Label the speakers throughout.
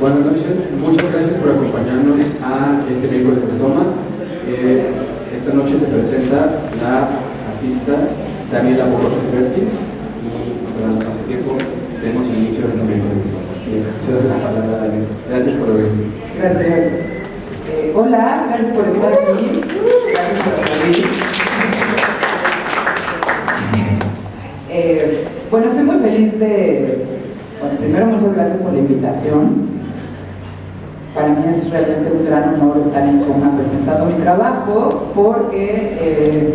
Speaker 1: Buenas noches, muchas gracias por acompañarnos a este miércoles de Soma. Esta noche se presenta la artista Daniela Borges-Vertis y durante más tiempo demos inicio a este miércoles de Soma. Cedo la palabra a Daniela. Gracias por venir.
Speaker 2: Gracias. Hola, gracias por estar aquí. Gracias por venir. Bueno, estoy muy feliz de... Bueno, primero muchas gracias por la invitación. Para mí es realmente un gran honor estar en Soma presentando mi trabajo porque,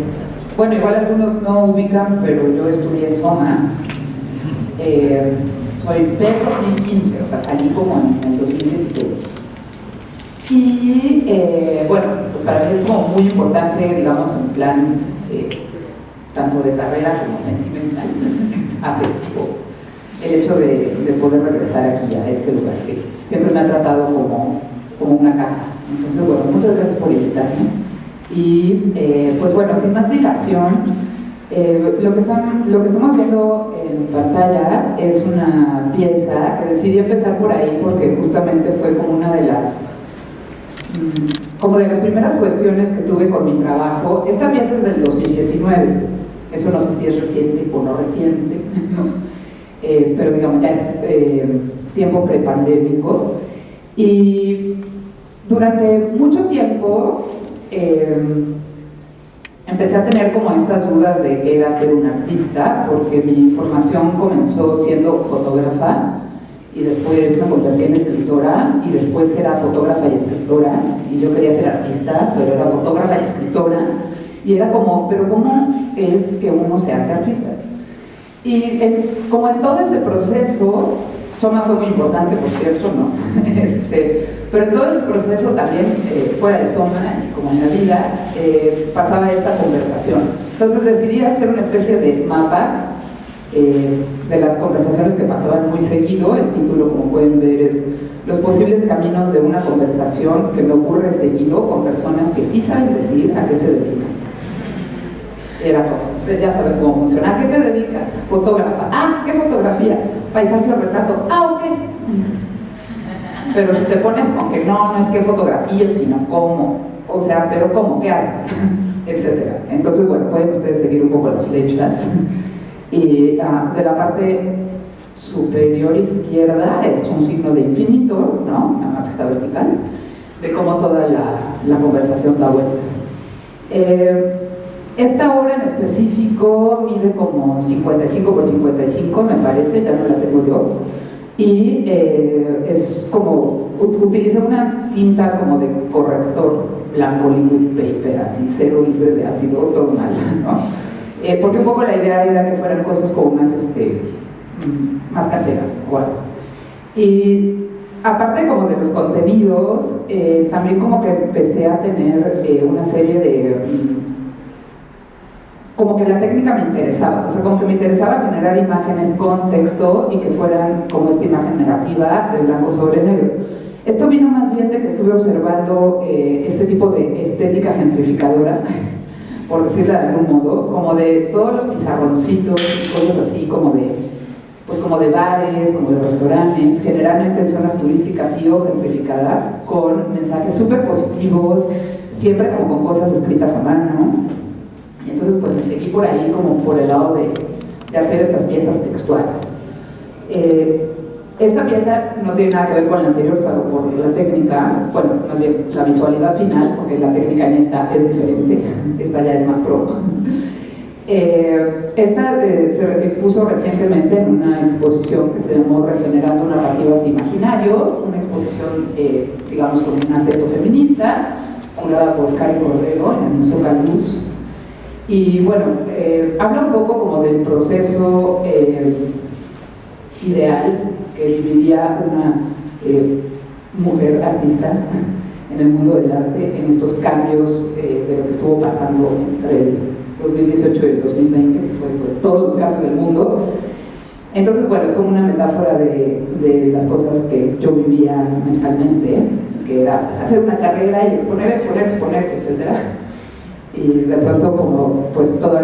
Speaker 2: bueno, igual algunos no ubican, pero yo estudié en Soma. Soy PES 2015, o sea, salí como en el 2016. Y, bueno, pues para mí es como muy importante, digamos, en plan tanto de carrera como sentimental, afectivo, el hecho de poder regresar aquí a este lugar que siempre me ha tratado como una casa. Entonces, bueno, muchas gracias por invitarme. Y pues bueno, sin más dilación, lo que estamos viendo en pantalla es una pieza que decidí empezar por ahí porque justamente fue como una de las primeras cuestiones que tuve con mi trabajo. Esta pieza es del 2019, eso no sé si es reciente o no reciente, ¿no? Pero digamos ya es tiempo prepandémico. Y durante mucho tiempo empecé a tener como estas dudas de qué era ser un artista, porque mi formación comenzó siendo fotógrafa y después me convertí en escritora y después era fotógrafa y escritora y yo quería ser artista, pero era fotógrafa y escritora y era como, pero ¿cómo es que uno se hace artista? Y como en todo ese proceso, Soma fue muy importante, por cierto, ¿no? Pero en todo ese proceso también, fuera de Soma y como en la vida, pasaba esta conversación. Entonces decidí hacer una especie de mapa de las conversaciones que pasaban muy seguido. El título, como pueden ver, es Los posibles caminos de una conversación que me ocurre seguido con personas que sí saben decir a qué se dedican. Era como, ya saben cómo funciona. ¿A qué te dedicas? Fotógrafa. Ah, ¿qué fotografías? Paisaje o retrato. Ah, ok. Pero si te pones con que no es que fotografías, sino cómo. O sea, pero ¿cómo? ¿Qué haces? Etcétera. Entonces, bueno, pueden ustedes seguir un poco las flechas. Y de la parte superior izquierda es un signo de infinito, ¿no? Nada más que está vertical, de cómo toda la conversación da vueltas. Esta obra en específico mide como 55 por 55, me parece, ya no la tengo yo, y es como, utiliza una tinta como de corrector blanco liquid paper, así, cero libre de ácido, todo mal, ¿no? Porque un poco la idea era que fueran cosas como más caseras o algo. Y aparte como de los contenidos, también como que empecé a tener una serie de... como que la técnica me interesaba, o sea, como que me interesaba generar imágenes con texto y que fueran como esta imagen negativa de blanco sobre negro. Esto vino más bien de que estuve observando este tipo de estética gentrificadora, por decirlo de algún modo, como de todos los pizarroncitos y cosas así, como de bares, como de restaurantes, generalmente en zonas turísticas y o gentrificadas, con mensajes súper positivos, siempre como con cosas escritas a mano. Y entonces pues me seguí por ahí como por el lado de hacer estas piezas textuales. Esta pieza no tiene nada que ver con la anterior, salvo por la técnica, bueno, más bien la visualidad final, porque la técnica en esta es diferente, esta ya es más pro. Esta se expuso recientemente en una exposición que se llamó Regenerando Narrativas Imaginarios, una exposición, digamos, con un acento feminista, curada por Cari Cordero en el Museo Caluz. Y bueno, habla un poco como del proceso ideal que viviría una mujer artista en el mundo del arte, en estos cambios de lo que estuvo pasando entre el 2018 y el 2020, pues todos los cambios del mundo. Entonces, bueno, es como una metáfora de las cosas que yo vivía mentalmente, que era hacer una carrera y exponer, etc. Y de pronto como pues toda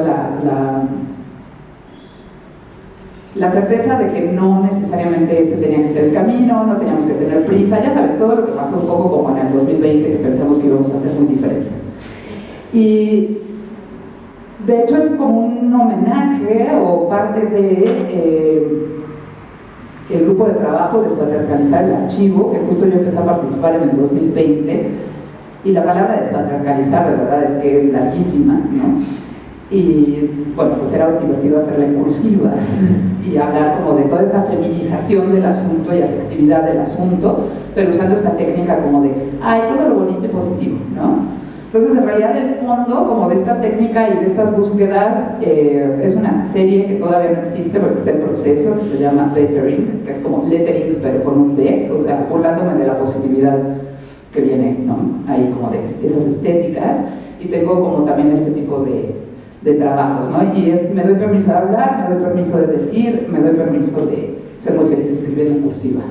Speaker 2: la certeza de que no necesariamente ese tenía que ser el camino, no teníamos que tener prisa, ya saben, todo lo que pasó un poco como en el 2020, que pensamos que íbamos a ser muy diferentes. Y de hecho es como un homenaje o parte de el grupo de trabajo de Despatriarcalizar el Archivo, que justo yo empecé a participar en el 2020, y la palabra despatriarcalizar de verdad es que es larguísima, ¿no? Y bueno, pues era divertido hacerla en cursivas y hablar como de toda esta feminización del asunto y afectividad del asunto, pero usando esta técnica como de, ay, todo lo bonito y positivo, ¿no? Entonces, en realidad, el fondo como de esta técnica y de estas búsquedas es una serie que todavía no existe porque está en proceso, que se llama Bettering, que es como lettering pero con un B, o sea, burlándome de la positividad que viene, ¿no? Ahí como de esas estéticas, y tengo como también este tipo de trabajos, ¿no? Y es, me doy permiso de hablar, me doy permiso de decir, me doy permiso de ser muy feliz escribiendo en cursivas.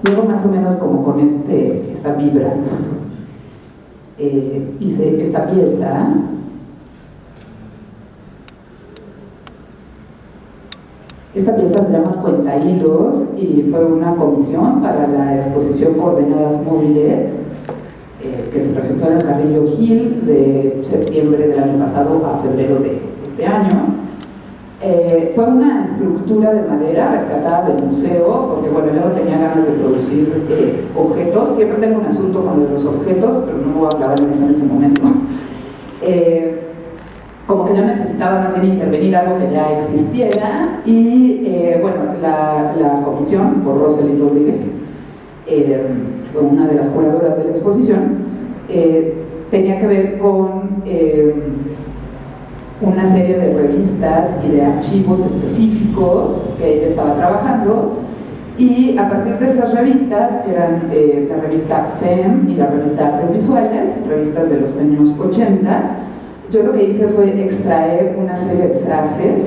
Speaker 2: Luego más o menos como con esta vibra hice esta pieza. Esta pieza se llama Cuentahilos y fue una comisión para la exposición Coordenadas Móviles que se presentó en el Carrillo Gil de septiembre del año pasado a febrero de este año. Fue una estructura de madera rescatada del museo, porque bueno, yo no tenía ganas de producir objetos. Siempre tengo un asunto con los objetos, pero no me voy a clavar en eso en este momento. Como que yo necesitaba más bien intervenir algo que ya existiera, y bueno, la comisión, por Rosalind Rodríguez, fue una de las curadoras de la exposición, tenía que ver con una serie de revistas y de archivos específicos que ella estaba trabajando, y a partir de esas revistas, que eran la revista FEM y la revista Artes Visuales, revistas de los años 80, yo lo que hice fue extraer una serie de frases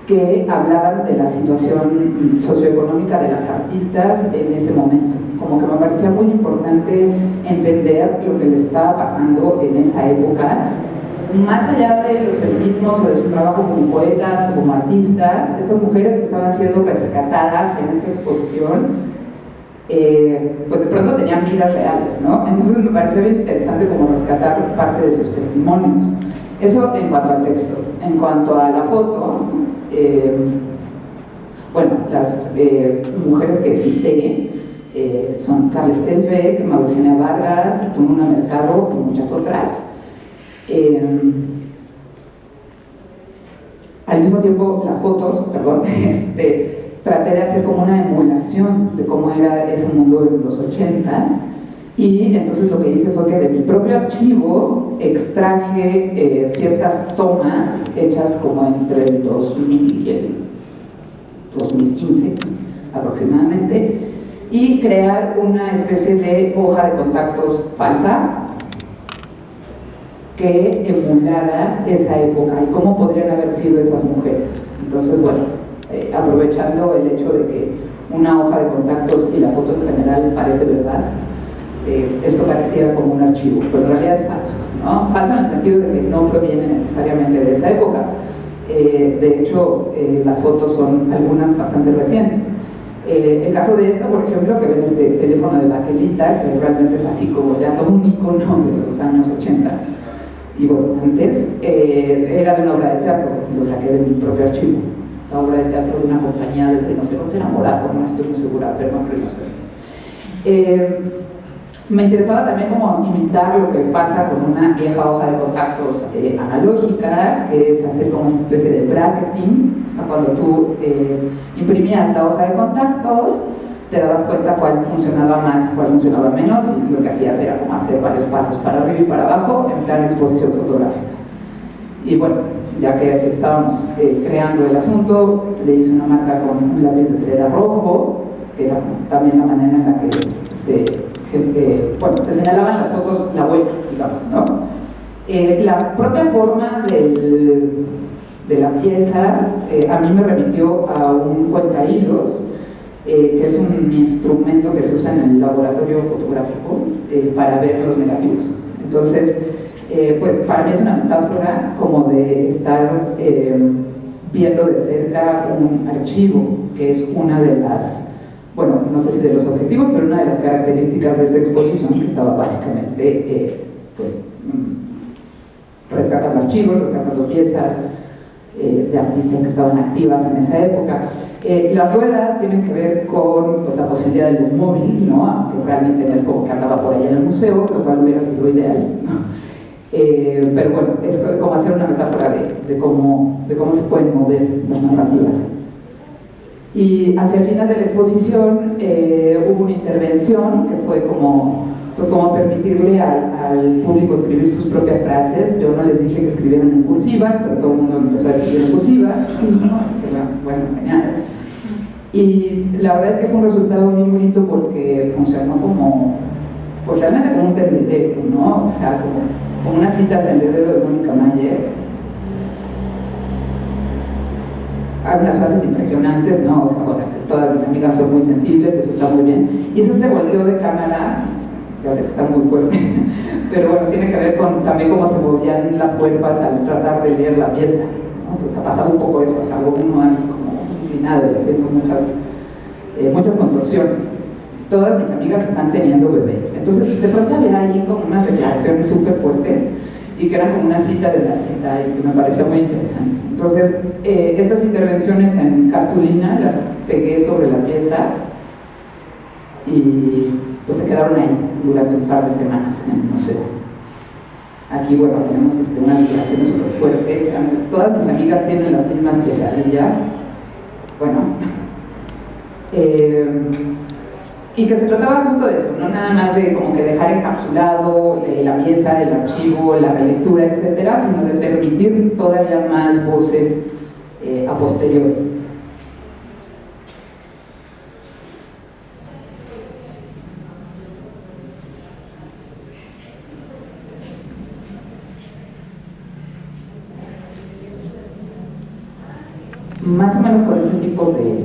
Speaker 2: que hablaban de la situación socioeconómica de las artistas en ese momento. Como que me parecía muy importante entender lo que les estaba pasando en esa época, más allá de los feminismos o de su trabajo como poetas o como artistas. Estas mujeres que estaban siendo rescatadas en esta exposición, pues de pronto tenían vidas reales, ¿no? Entonces me pareció bien interesante como rescatar parte de sus testimonios. Eso en cuanto al texto. En cuanto a la foto, bueno, las mujeres que cité son Carla Estelbeck, María Eugenia Vargas, Tununa Mercado y muchas otras. Al mismo tiempo, las fotos, perdón, traté de hacer como una emulación de cómo era ese mundo en los 80, y entonces lo que hice fue que de mi propio archivo extraje ciertas tomas hechas como entre el 2000 y el 2015 aproximadamente, y crear una especie de hoja de contactos falsa que emulara esa época y cómo podrían haber sido esas mujeres. Entonces, bueno, aprovechando el hecho de que una hoja de contactos y la foto en general parece verdad, esto parecía como un archivo, pero en realidad es falso, ¿no? Falso en el sentido de que no proviene necesariamente de esa época. De hecho, las fotos son algunas bastante recientes. El caso de esta, por ejemplo, que ven este teléfono de baquelita, que realmente es así como ya todo un icono de los años 80, y bueno, antes era de una obra de teatro, y lo saqué de mi propio archivo. La obra de teatro de una compañía del rinoceronte enamorado, no estoy muy segura, pero no rinoceronte. Me interesaba también como imitar lo que pasa con una vieja hoja de contactos analógica, que es hacer como una especie de bracketing. O sea, cuando tú imprimías la hoja de contactos, te dabas cuenta cuál funcionaba más, cuál funcionaba menos, y lo que hacías era como hacer varios pasos para arriba y para abajo en plan exposición fotográfica. Y bueno, ya que estábamos creando el asunto, le hice una marca con un lápiz de cera rojo, que era también la manera en la que se señalaban las fotos, la web, digamos, ¿no? La propia forma de la pieza, a mí me remitió a un cuentahilos, que es un instrumento que se usa en el laboratorio fotográfico para ver los negativos. Entonces, pues para mí es una metáfora como de estar viendo de cerca un archivo, que es una de las, bueno, no sé si de los objetivos, pero una de las características de esa exposición, que estaba básicamente pues, rescatando archivos, rescatando piezas de artistas que estaban activas en esa época. Las ruedas tienen que ver con pues, la posibilidad del móvil, ¿no? Aunque realmente no es como que andaba por allá en el museo, lo cual hubiera sido ideal, ¿no? Pero bueno, es como hacer una metáfora de cómo se pueden mover las narrativas. Y hacia el final de la exposición hubo una intervención que fue como permitirle al público escribir sus propias frases. Yo no les dije que escribieran en cursivas, pero todo el mundo empezó a escribir en cursiva. Bueno, genial. Y la verdad es que fue un resultado muy bonito porque funcionó como, pues realmente como un tendedero, ¿no? O sea, como una cita al tendedero de Mónica Mayer. Hay unas frases impresionantes, ¿no? O sea, bueno, todas mis amigas son muy sensibles, eso está muy bien. Y ese volteo de cámara, ya sé que está muy fuerte, pero bueno, tiene que ver con también cómo se movían las cuerpas al tratar de leer la pieza, ¿no? Pues ha pasado un poco eso, algo uno ahí como inclinado y haciendo muchas contorsiones. Todas mis amigas están teniendo bebés, entonces de pronto había ahí como unas declaraciones súper fuertes y que eran como una cita de la cita y que me pareció muy interesante. Entonces, estas intervenciones en cartulina las pegué sobre la pieza y pues se quedaron ahí durante un par de semanas en el museo. Aquí, bueno, tenemos unas declaraciones súper fuertes. Todas mis amigas tienen las mismas pesadillas. Bueno, y que se trataba justo de eso, no nada más de como que dejar encapsulado la pieza, el archivo, la relectura, etcétera, sino de permitir todavía más voces a posteriori. Más o menos con este tipo de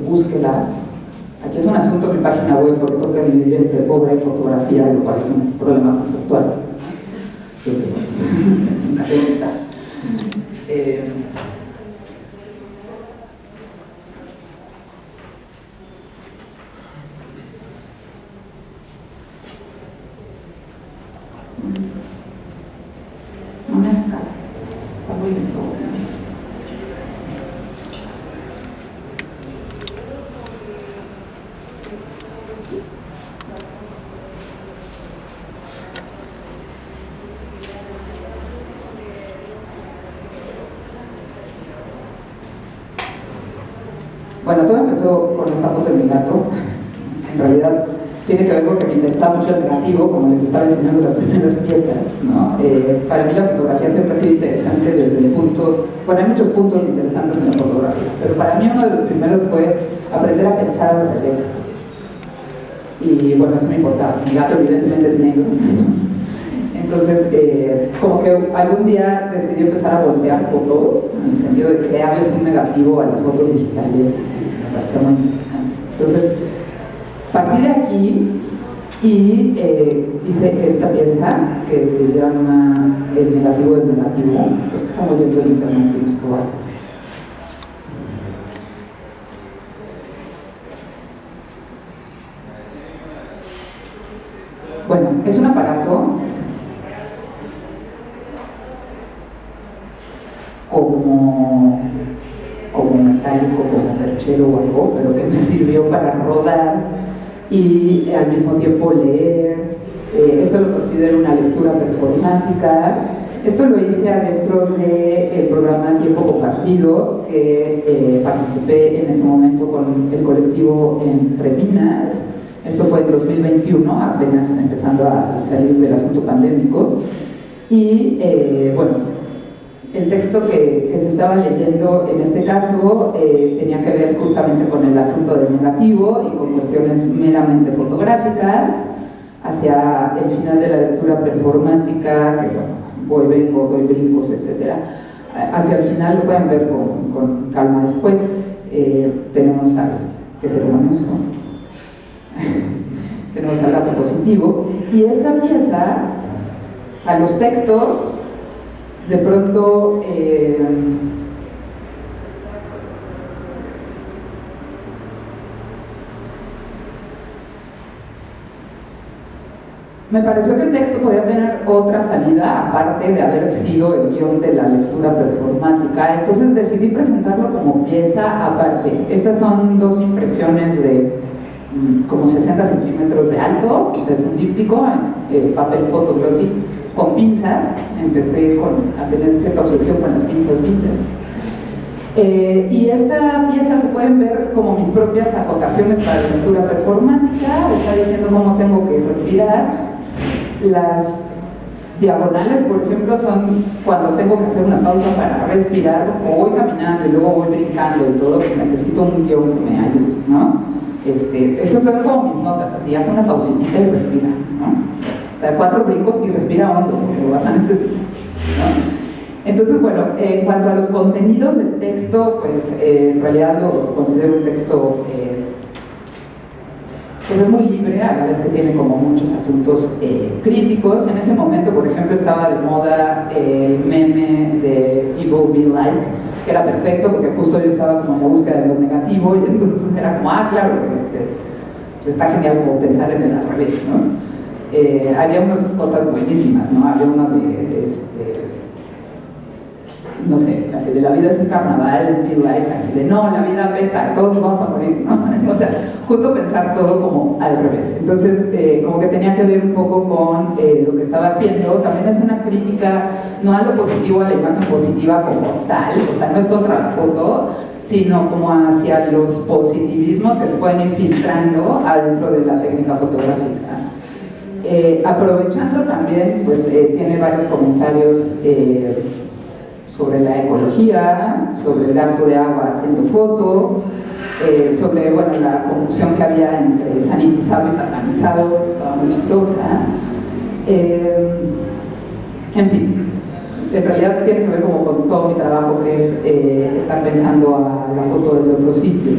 Speaker 2: búsqueda. Aquí es un asunto en mi página web porque tengo que dividir entre obra y fotografía, lo cual es un problema conceptual. Entonces, ¿dónde está? No me hace caso. Está muy lento. Bueno, todo empezó con esta foto de mi gato. En realidad tiene que ver porque me interesaba mucho el negativo, como les estaba enseñando las primeras piezas, ¿no? Para mí la fotografía siempre ha sido interesante desde el punto, bueno, hay muchos puntos interesantes en la fotografía, pero para mí uno de los primeros fue aprender a pensar al revés. Y bueno, eso me importaba. Mi gato evidentemente es negro. Entonces, como que algún día decidí empezar a voltear fotos, en el sentido de crearles un negativo a las fotos digitales. Me parecía muy interesante. Entonces, partí de aquí y hice esta pieza que se llama El negativo del negativo. Creo que está muy dentro del internet y esto va a ser. Bueno, es un aparato como metálico, como perchero o algo, pero que me sirvió para rodar y al mismo tiempo leer. Esto lo considero una lectura performática. Esto lo hice adentro del programa Tiempo Compartido, que participé en ese momento con el colectivo Entre Minas. Esto fue en 2021, apenas empezando a salir del asunto pandémico. Y bueno, el texto que se estaba leyendo en este caso tenía que ver justamente con el asunto del negativo y con cuestiones meramente fotográficas, hacia el final de la lectura performática, que bueno, voy, vengo, doy brincos, etc. hacia el final lo pueden ver con calma después. Tenemos al, qué ceremonioso, tenemos al dato positivo, y esta pieza, a los textos, de pronto me pareció que el texto podía tener otra salida, aparte de haber sido el guión de la lectura performática. Entonces decidí presentarlo como pieza aparte. Estas son dos impresiones de como 60 centímetros de alto, o sea, es un díptico, papel photoglossy, con pinzas. Empecé a tener cierta obsesión con las pinzas Bissell. Y esta pieza se pueden ver como mis propias acotaciones para la lectura performática. Está diciendo cómo tengo que respirar. Las diagonales, por ejemplo, son cuando tengo que hacer una pausa para respirar, o voy caminando y luego voy brincando y todo, porque necesito un guión que me ayude, ¿no? Estos son como mis notas, así, hace una pausitita y respira, ¿no? Da 4 brincos y respira hondo, porque lo vas a necesitar, ¿no? Entonces, bueno, en cuanto a los contenidos del texto, pues en realidad lo considero un texto pues es muy libre, a la vez que tiene como muchos asuntos críticos. En ese momento, por ejemplo, estaba de moda el meme de Evil Be Like, que era perfecto porque justo yo estaba como en la búsqueda de lo negativo, y entonces era como, claro, pues está genial como pensar en el al revés, ¿no? Había unas cosas buenísimas, ¿no? Había uno de, no sé, así de la vida es un carnaval, be like, así de no, la vida apesta, todos vamos a morir, ¿no? O sea, justo pensar todo como al revés. Entonces, como que tenía que ver un poco con lo que estaba haciendo. También es una crítica, no a lo positivo, a la imagen positiva como tal, o sea, no es contra la foto, sino como hacia los positivismos que se pueden ir filtrando adentro de la técnica fotográfica. Aprovechando también, pues tiene varios comentarios sobre la ecología, sobre el gasto de agua haciendo foto, sobre, bueno, la confusión que había entre sanitizado y satanizado, estaba muy chistosa. En fin, en realidad tiene que ver como con todo mi trabajo, que es estar pensando a la foto desde otros sitios.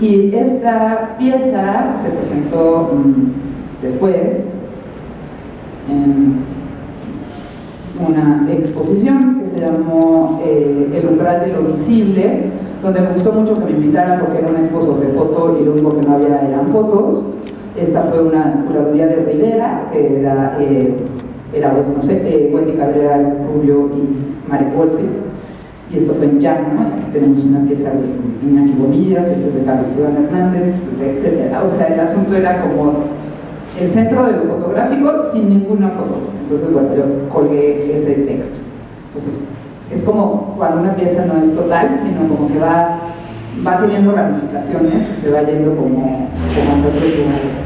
Speaker 2: Y esta pieza se presentó después en una exposición que se llamó El umbral de lo visible, donde me gustó mucho que me invitaran porque era una expo sobre foto y lo único que no había eran fotos. Esta fue una curaduría de Rivera, que era pues, no sé, Wendy Cabrera, Rubio y Marek Wolfe, y esto fue en Llano, ¿no? Y aquí tenemos una pieza de Iñaki Bonillas, esta es de Carlos Iván Hernández, etc. O sea, el asunto era como el centro de lo fotográfico sin ninguna foto. Entonces, bueno, yo colgué ese texto. Entonces, es como cuando una pieza no es total, sino como que va teniendo ramificaciones y se va yendo como hacia otros lugares.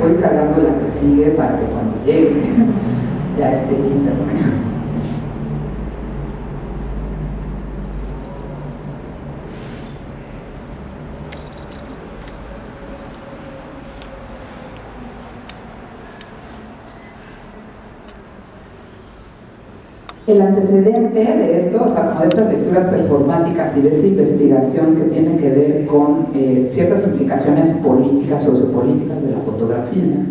Speaker 2: Voy cargando la que sigue para que cuando llegue ya esté terminado. El antecedente de esto, o sea, como de estas lecturas performáticas y de esta investigación que tiene que ver con ciertas implicaciones políticas, sociopolíticas de la fotografía,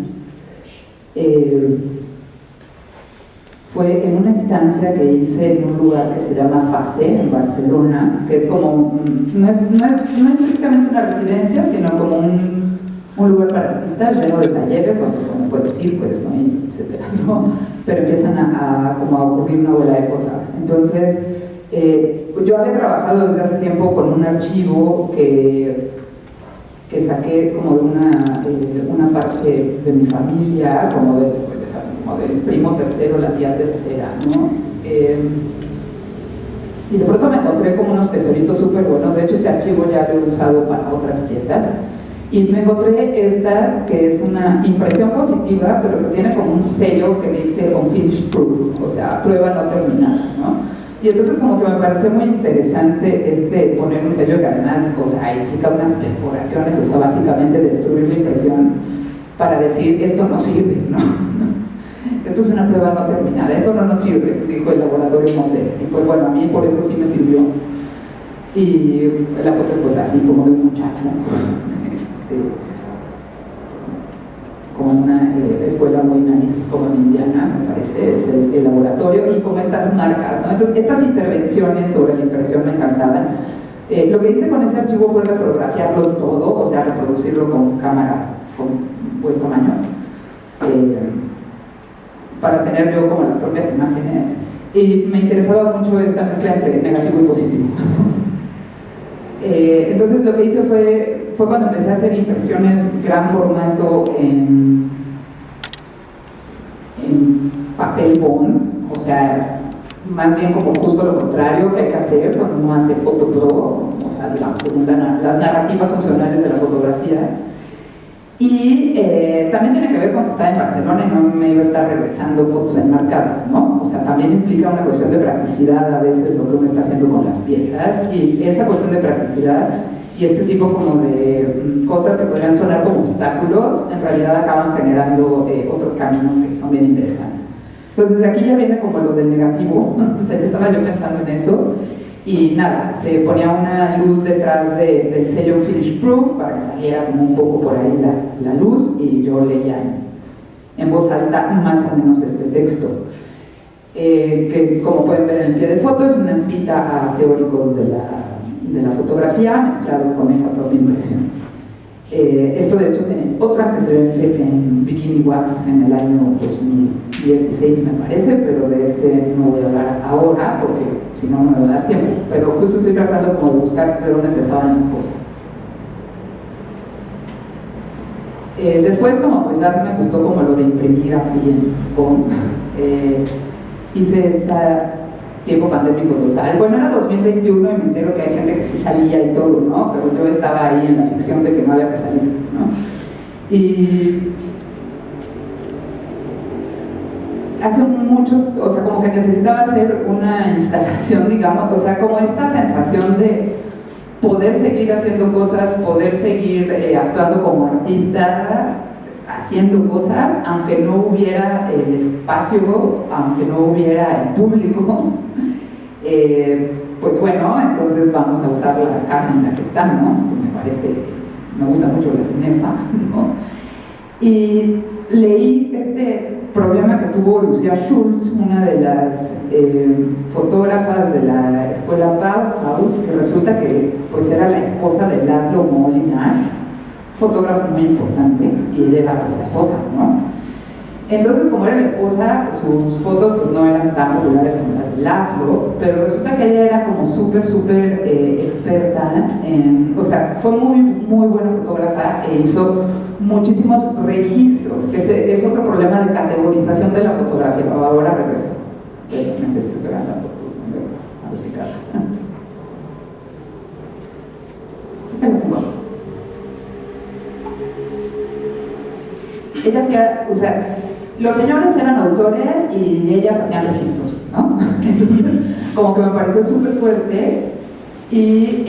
Speaker 2: fue en una estancia que hice en un lugar que se llama Facé, en Barcelona, que es como, no es estrictamente una residencia, sino como un lugar para artistas lleno de talleres, donde como puedes ir, puedes no ir, etcétera, ¿no? Pero empiezan como a ocurrir una bola de cosas. Entonces, yo había trabajado desde hace tiempo con un archivo que saqué como de una parte de mi familia, como del primo tercero, la tía tercera, ¿no? Y de pronto me encontré como unos tesoritos súper buenos. De hecho, este archivo ya lo he usado para otras piezas. Y me encontré esta, que es una impresión positiva, pero que tiene como un sello que dice Unfinished Proof, o sea, prueba no terminada, ¿no? Y entonces como que me pareció muy interesante poner un sello que además, o sea, implica unas perforaciones, o sea, básicamente destruir la impresión para decir, esto no sirve, ¿no? esto es una prueba no terminada, esto no nos sirve, dijo el laboratorio Monte. Y pues bueno, a mí por eso sí me sirvió. Y la foto pues así como de un muchacho, como en una escuela muy nice, como en Indiana, me parece, es el laboratorio, y como estas marcas, ¿no? Entonces, estas intervenciones sobre la impresión me encantaban. Lo que hice con ese archivo fue reprografiarlo todo, o sea, reproducirlo con cámara con buen tamaño, para tener yo como las propias imágenes, y me interesaba mucho esta mezcla entre negativo y positivo. Entonces lo que hice fue cuando empecé a hacer impresiones gran formato en papel bond, o sea, más bien como justo lo contrario que hay que hacer cuando uno hace fotopro, o sea, digamos, según las narrativas funcionales de la fotografía. Y también tiene que ver con que estaba en Barcelona y no me iba a estar regresando fotos enmarcadas, ¿no? O sea, también implica una cuestión de practicidad a veces lo que uno está haciendo con las piezas, y esa cuestión de practicidad y este tipo como de cosas que podrían sonar como obstáculos, en realidad acaban generando otros caminos que son bien interesantes. Entonces aquí ya viene como lo del negativo, o sea, estaba yo pensando en eso. Y nada, se ponía una luz detrás del sello Finish Proof para que saliera como un poco por ahí la luz, y yo leía en voz alta más o menos este texto, que como pueden ver en el pie de foto es una cita a teóricos de la fotografía mezclados con esa propia impresión. Esto de hecho tiene otro antecedente en Bikini Wax en el año 2016 me parece, pero de ese no voy a hablar ahora porque si no, no me va a dar tiempo, pero justo estoy tratando como de buscar de dónde empezaban las cosas. Después, como pues ya me gustó como lo de imprimir así hice esta tiempo pandémico total. Bueno, era 2021 y me entero que hay gente que sí salía y todo, ¿no? Pero yo estaba ahí en la ficción de que no había que salir, ¿no? Y hace mucho, o sea, como que necesitaba hacer una instalación, digamos, o sea, como esta sensación de poder seguir haciendo cosas, poder seguir actuando como artista, haciendo cosas, aunque no hubiera el espacio, aunque no hubiera el público. Pues bueno, entonces vamos a usar la casa en la que estamos, que me parece, me gusta mucho la Cinefa, ¿no? Y leí este problema que tuvo Lucia Schulz, una de las fotógrafas de la escuela Bauhaus, que resulta que pues era la esposa de Laszlo Molinar, fotógrafo muy importante, y ella era pues la esposa, ¿no? Entonces, como era la esposa, sus fotos pues no eran tan populares como las de Laszlo, pero resulta que ella era como súper experta o sea, fue muy buena fotógrafa e hizo muchísimos registros, que es otro problema de categorización de la fotografía. Ahora regreso, necesito que vean la foto, a ver si cabe. Ahí lo tengo. Ella hacía, o sea, los señores eran autores y ellas hacían registros, ¿no? Entonces, como que me pareció súper fuerte. Y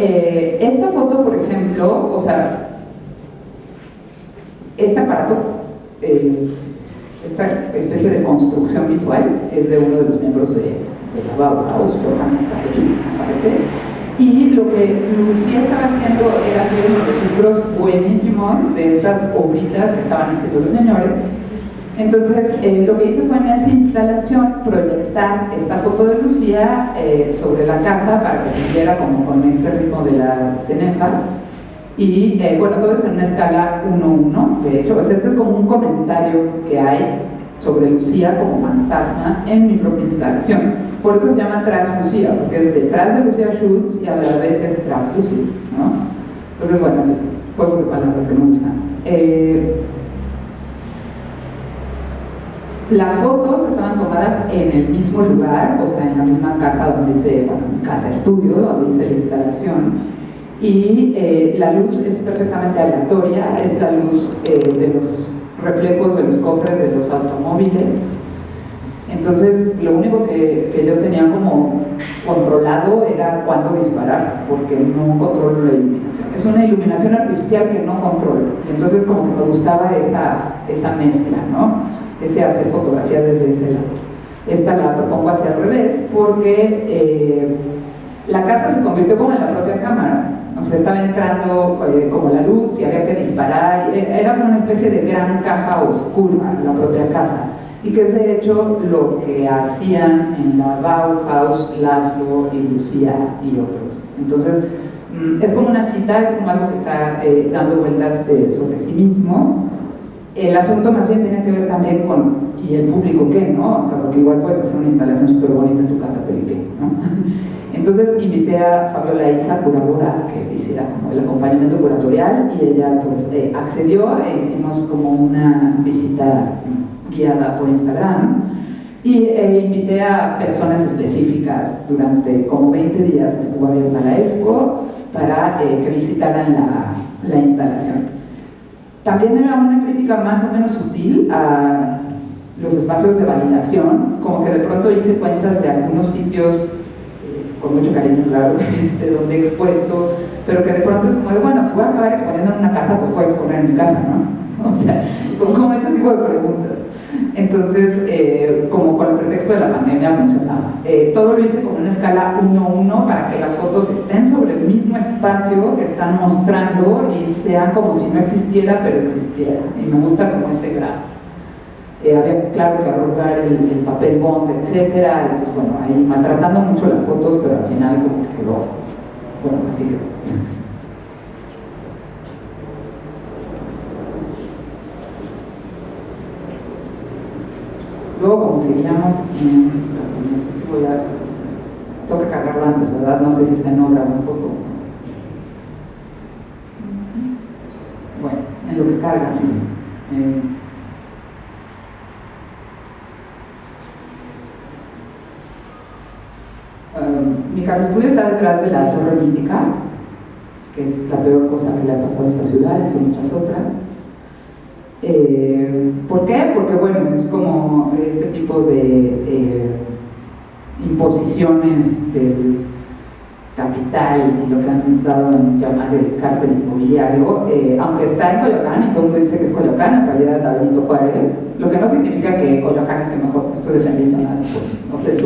Speaker 2: esta foto, por ejemplo, o sea, este aparato, esta especie de construcción visual, es de uno de los miembros de la Bauhaus, Johannes Savelli, me parece. Y lo que Lucía estaba haciendo era hacer unos registros buenísimos de estas obritas que estaban haciendo los señores. Entonces, lo que hice fue en esa instalación proyectar esta foto de Lucía sobre la casa para que se viera como con este ritmo de la Cenefa. Y bueno, todo es en una escala 1:1. De hecho, pues este es como un comentario que hay sobre Lucía como fantasma en mi propia instalación. Por eso se llama Tras Lucía, porque es detrás de Lucia Schulz y a la vez es tras Lucía, ¿no? Entonces, bueno, juegos de palabras que me gustan. Las fotos estaban tomadas en el mismo lugar, o sea, en la misma casa donde hice, bueno, casa estudio, donde hice la instalación, y la luz es perfectamente aleatoria, es la luz de los reflejos de los cofres de los automóviles. Entonces, lo único que yo tenía como controlado era cuándo disparar, porque no controlo la iluminación. Es una iluminación artificial que no controlo, y entonces como que me gustaba esa mezcla, ¿no? ese hacer fotografía desde ese lado. Esta la propongo hacia el revés porque la casa se convirtió como en la propia cámara. O sea, estaba entrando como la luz y había que disparar. Era como una especie de gran caja oscura la propia casa. Y que es de hecho lo que hacían en la Bauhaus, Laszlo y Lucía y otros. Entonces, es como una cita, es como algo que está dando vueltas sobre sí mismo. El asunto más bien tiene que ver también con, ¿y el público qué, no? O sea, porque igual puedes hacer una instalación súper bonita en tu casa, pero ¿y qué, no? Entonces invité a Fabiola Isa, curadora, que hiciera como el acompañamiento curatorial, y ella pues accedió e hicimos como una visita guiada por Instagram, y invité a personas específicas durante como 20 días, estuvo abierta la expo, para que visitaran la instalación. También era una crítica más o menos sutil a los espacios de validación, como que de pronto hice cuentas de algunos sitios, con mucho cariño, claro, donde he expuesto, pero que de pronto es como de, bueno, si voy a acabar exponiendo en una casa, pues puedo exponer en mi casa, ¿no? O sea, como ese tipo de preguntas. Entonces, como con el pretexto de la pandemia funcionaba. Todo lo hice con una escala 1:1 para que las fotos estén sobre el mismo espacio que están mostrando y sean como si no existiera, pero existiera. Y me gusta como ese grado. Había, claro, que arrugar el papel bond, etcétera, y pues bueno, ahí maltratando mucho las fotos, pero al final como que quedó, bueno, así quedó. Luego, como seguíamos, no sé si voy a... Tengo que cargarlo antes, ¿verdad? No sé si está en obra o en foto. Bueno, en lo que carga. Mi casa estudio está detrás de la Torre Mítica, que es la peor cosa que le ha pasado a esta ciudad y que muchas otras. ¿Por qué? Porque bueno, es como este tipo de imposiciones del capital y lo que han dado en llamar el cártel inmobiliario, aunque está en Coyoacán y todo el mundo dice que es Coyoacán, en realidad es Benito Juárez, lo que no significa que Coyoacán esté mejor, no estoy defendiendo nada, pues, es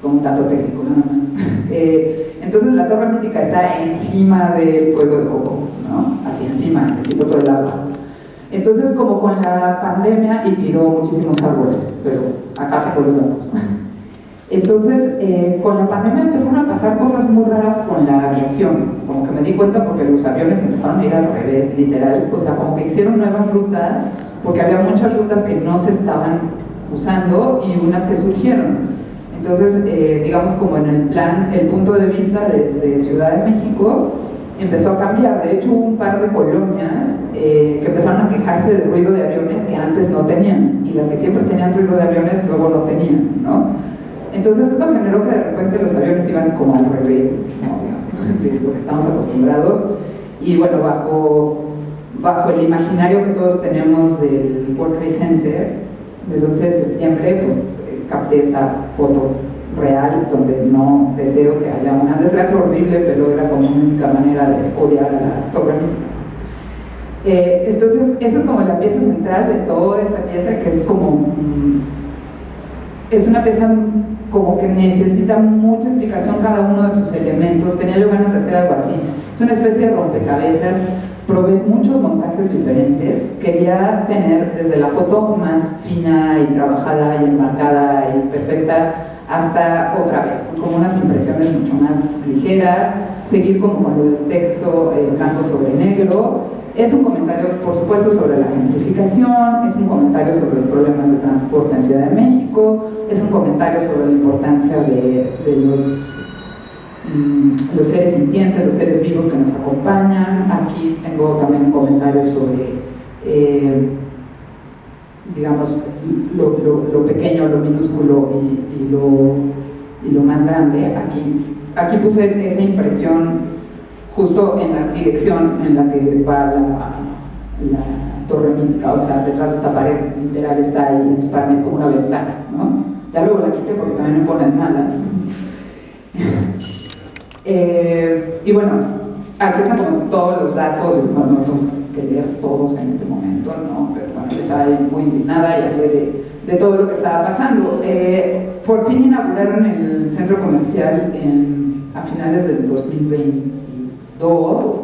Speaker 2: como un dato técnico nada más. Entonces la Torre Mítica está encima del pueblo de Coco, ¿no? Así encima, necesito todo el agua. Entonces, como con la pandemia, y tiró muchísimos árboles, pero acá te los datos. Entonces, con la pandemia empezaron a pasar cosas muy raras con la aviación, como que me di cuenta porque los aviones empezaron a ir al revés, literal, o sea, como que hicieron nuevas rutas, porque había muchas rutas que no se estaban usando y unas que surgieron. Entonces, digamos como en el plan, el punto de vista desde Ciudad de México empezó a cambiar. De hecho, hubo un par de colonias que empezaron a quejarse del ruido de aviones que antes no tenían, y las que siempre tenían ruido de aviones luego no tenían, ¿no? Entonces esto generó que de repente los aviones iban como al revés, ¿no? De lo que estamos acostumbrados, y bueno, bajo el imaginario que todos tenemos del World Trade Center del 11 de septiembre, pues capté esa foto real, donde no deseo que haya una desgracia horrible, pero era como una única manera de odiar a la Torre Mítica. Entonces, esa es como la pieza central de toda esta pieza, que es como es una pieza como que necesita mucha explicación cada uno de sus elementos. Tenía yo ganas de hacer algo así. Es una especie de rompecabezas. Probé muchos montajes diferentes. Quería tener desde la foto más fina y trabajada y enmarcada y perfecta, hasta otra vez, como unas impresiones mucho más ligeras, seguir como con lo del texto blanco sobre negro. Es un comentario, por supuesto, sobre la gentrificación, es un comentario sobre los problemas de transporte en Ciudad de México, es un comentario sobre la importancia de los seres sintientes, los seres vivos que nos acompañan. Aquí tengo también un comentario sobre digamos, lo pequeño, lo minúsculo y lo más grande. Aquí puse esa impresión justo en la dirección en la que va la Torre Mítica, o sea, detrás de esta pared literal está ahí. Entonces para mí es como una ventana, ¿no? Ya luego la quité porque también me ponen malas. Y bueno, aquí están como todos los datos, bueno, que leer todos en este momento, ¿no? Pero bueno, estaba muy indignada y hablé de todo lo que estaba pasando. Por fin inauguraron el centro comercial a finales del 2022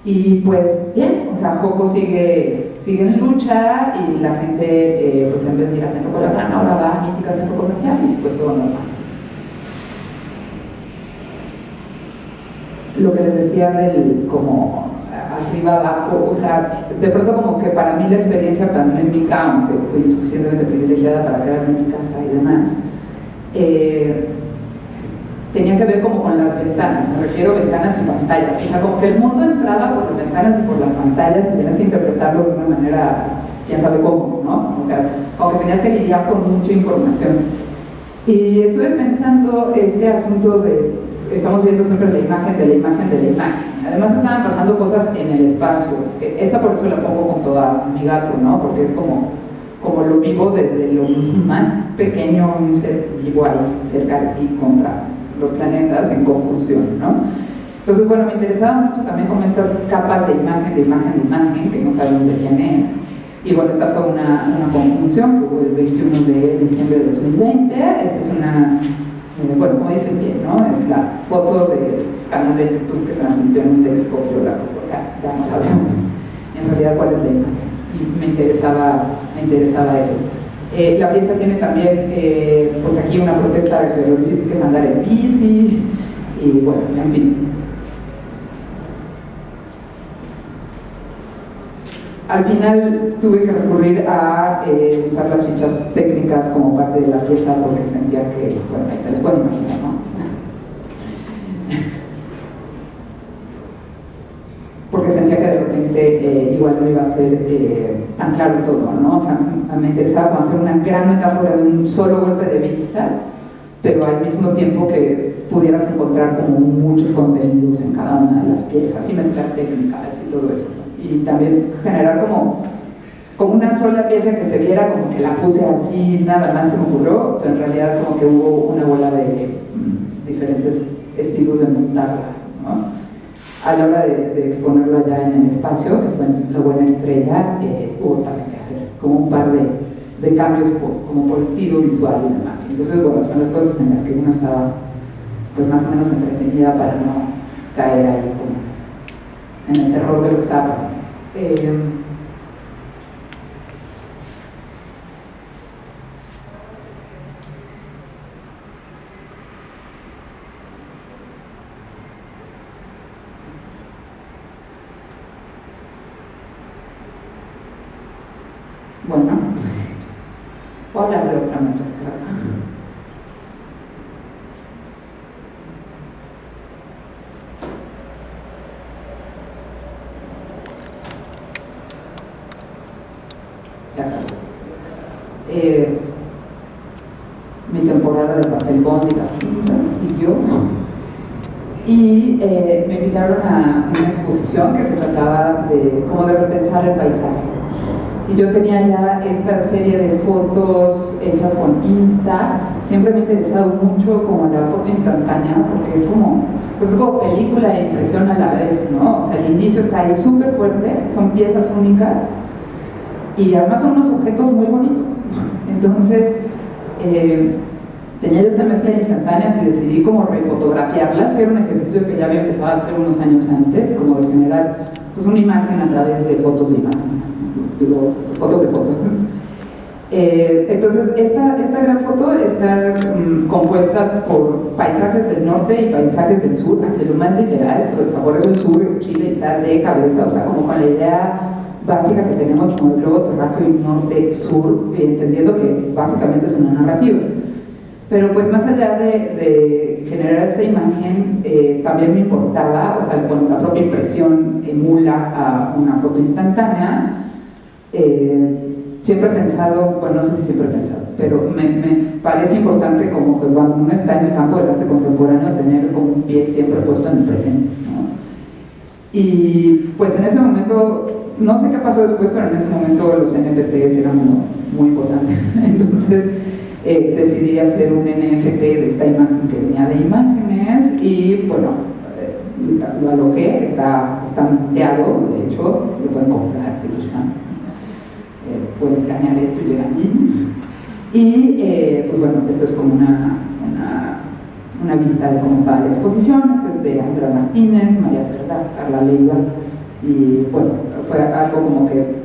Speaker 2: y pues bien, o sea, Joco sigue en lucha y la gente, pues en vez de ir a Centro Coyoacán, ahora va a Mítica Centro Comercial y pues todo normal. Lo que les decía del como arriba abajo, o sea, de pronto como que para mí la experiencia pandémica, aunque fui suficientemente privilegiada para quedarme en mi casa y demás, tenía que ver como con las ventanas, me refiero a ventanas y pantallas, o sea, como que el mundo entraba por las ventanas y por las pantallas y tenías que interpretarlo de una manera, quién sabe cómo, ¿no? O sea, como que tenías que lidiar con mucha información. Y estuve pensando este asunto de, estamos viendo siempre la imagen de la imagen de la imagen. Además estaban pasando cosas en el espacio. Esta por eso la pongo junto a mi gato, ¿no? Porque es como lo vivo desde lo más pequeño, un ser vivo ahí cerca de ti contra los planetas en conjunción, ¿no? Entonces, bueno, me interesaba mucho también como estas capas de imagen, que no sabemos de quién es. Y bueno, esta fue una conjunción que hubo el 21 de diciembre de 2020. Esta es una, bueno, como dicen bien, ¿no? Es la foto del canal de YouTube que transmitió en un telescopio, o sea, ya no sabemos en realidad cuál es la imagen. Y me interesaba eso. La pieza tiene también, pues aquí una protesta de lo difícil que es andar en bici, y bueno, en fin. Al final tuve que recurrir a usar las fichas técnicas como parte de la pieza porque sentía que, bueno, ahí se les puede imaginar, ¿no? Porque sentía que de repente igual no iba a ser tan claro todo, ¿no? O sea, me interesaba como hacer una gran metáfora de un solo golpe de vista, pero al mismo tiempo que pudieras encontrar como muchos contenidos en cada una de las piezas y mezclar técnicas y todo eso. Y también generar como una sola pieza que se viera como que la puse así, nada más se me ocurrió, pero en realidad como que hubo una bola de diferentes estilos de montarla, ¿no? A la hora de exponerlo allá en el espacio, que fue en La Buena Estrella, hubo también que hacer como un par de cambios como por el tiro visual y demás. Entonces, bueno, son las cosas en las que uno estaba pues más o menos entretenida para no caer ahí como en el terror de lo que estaba pasando. Bueno, voy a hablar de otra mientras que mi temporada de papel bond y las pinzas y yo, y me invitaron a una exposición que se trataba como de repensar el paisaje. Y yo tenía ya esta serie de fotos hechas con Instax. Siempre me ha interesado mucho como la foto instantánea, porque es como película e impresión a la vez, ¿no? O sea, el inicio está ahí súper fuerte, son piezas únicas y además son unos objetos muy bonitos. Entonces, tenía yo esta mezcla de instantáneas y decidí como refotografiarlas, que era un ejercicio que ya había empezado a hacer unos años antes, como de generar pues una imagen a través de fotos de imágenes. Digo, fotos de fotos. Entonces, esta gran foto está compuesta por paisajes del norte y paisajes del sur, hacia lo más literal, pues por eso el sur es Chile y está de cabeza, o sea, como con la idea básica que tenemos como el globo terráqueo y norte-sur, entendiendo que básicamente es una narrativa. Pero pues más allá de generar esta imagen, también me importaba, o sea, bueno, la propia impresión emula a una foto instantánea. Siempre he pensado, bueno, no sé si siempre he pensado, pero me parece importante como que cuando uno está en el campo del arte contemporáneo tener como un pie siempre puesto en el presente, ¿no? Y pues en ese momento, no sé qué pasó después, pero en ese momento los NFTs eran muy importantes. Entonces decidí hacer un NFT de esta imagen que venía de imágenes y bueno, lo alojé, está minteado, de hecho, lo pueden comprar si gustan. Pueden escanear esto y llega a mí. Y pues bueno, esto es como una vista de cómo estaba la exposición. Esto es de Andrea Martínez, María Cerda, Carla Leiva, y bueno, fue algo como que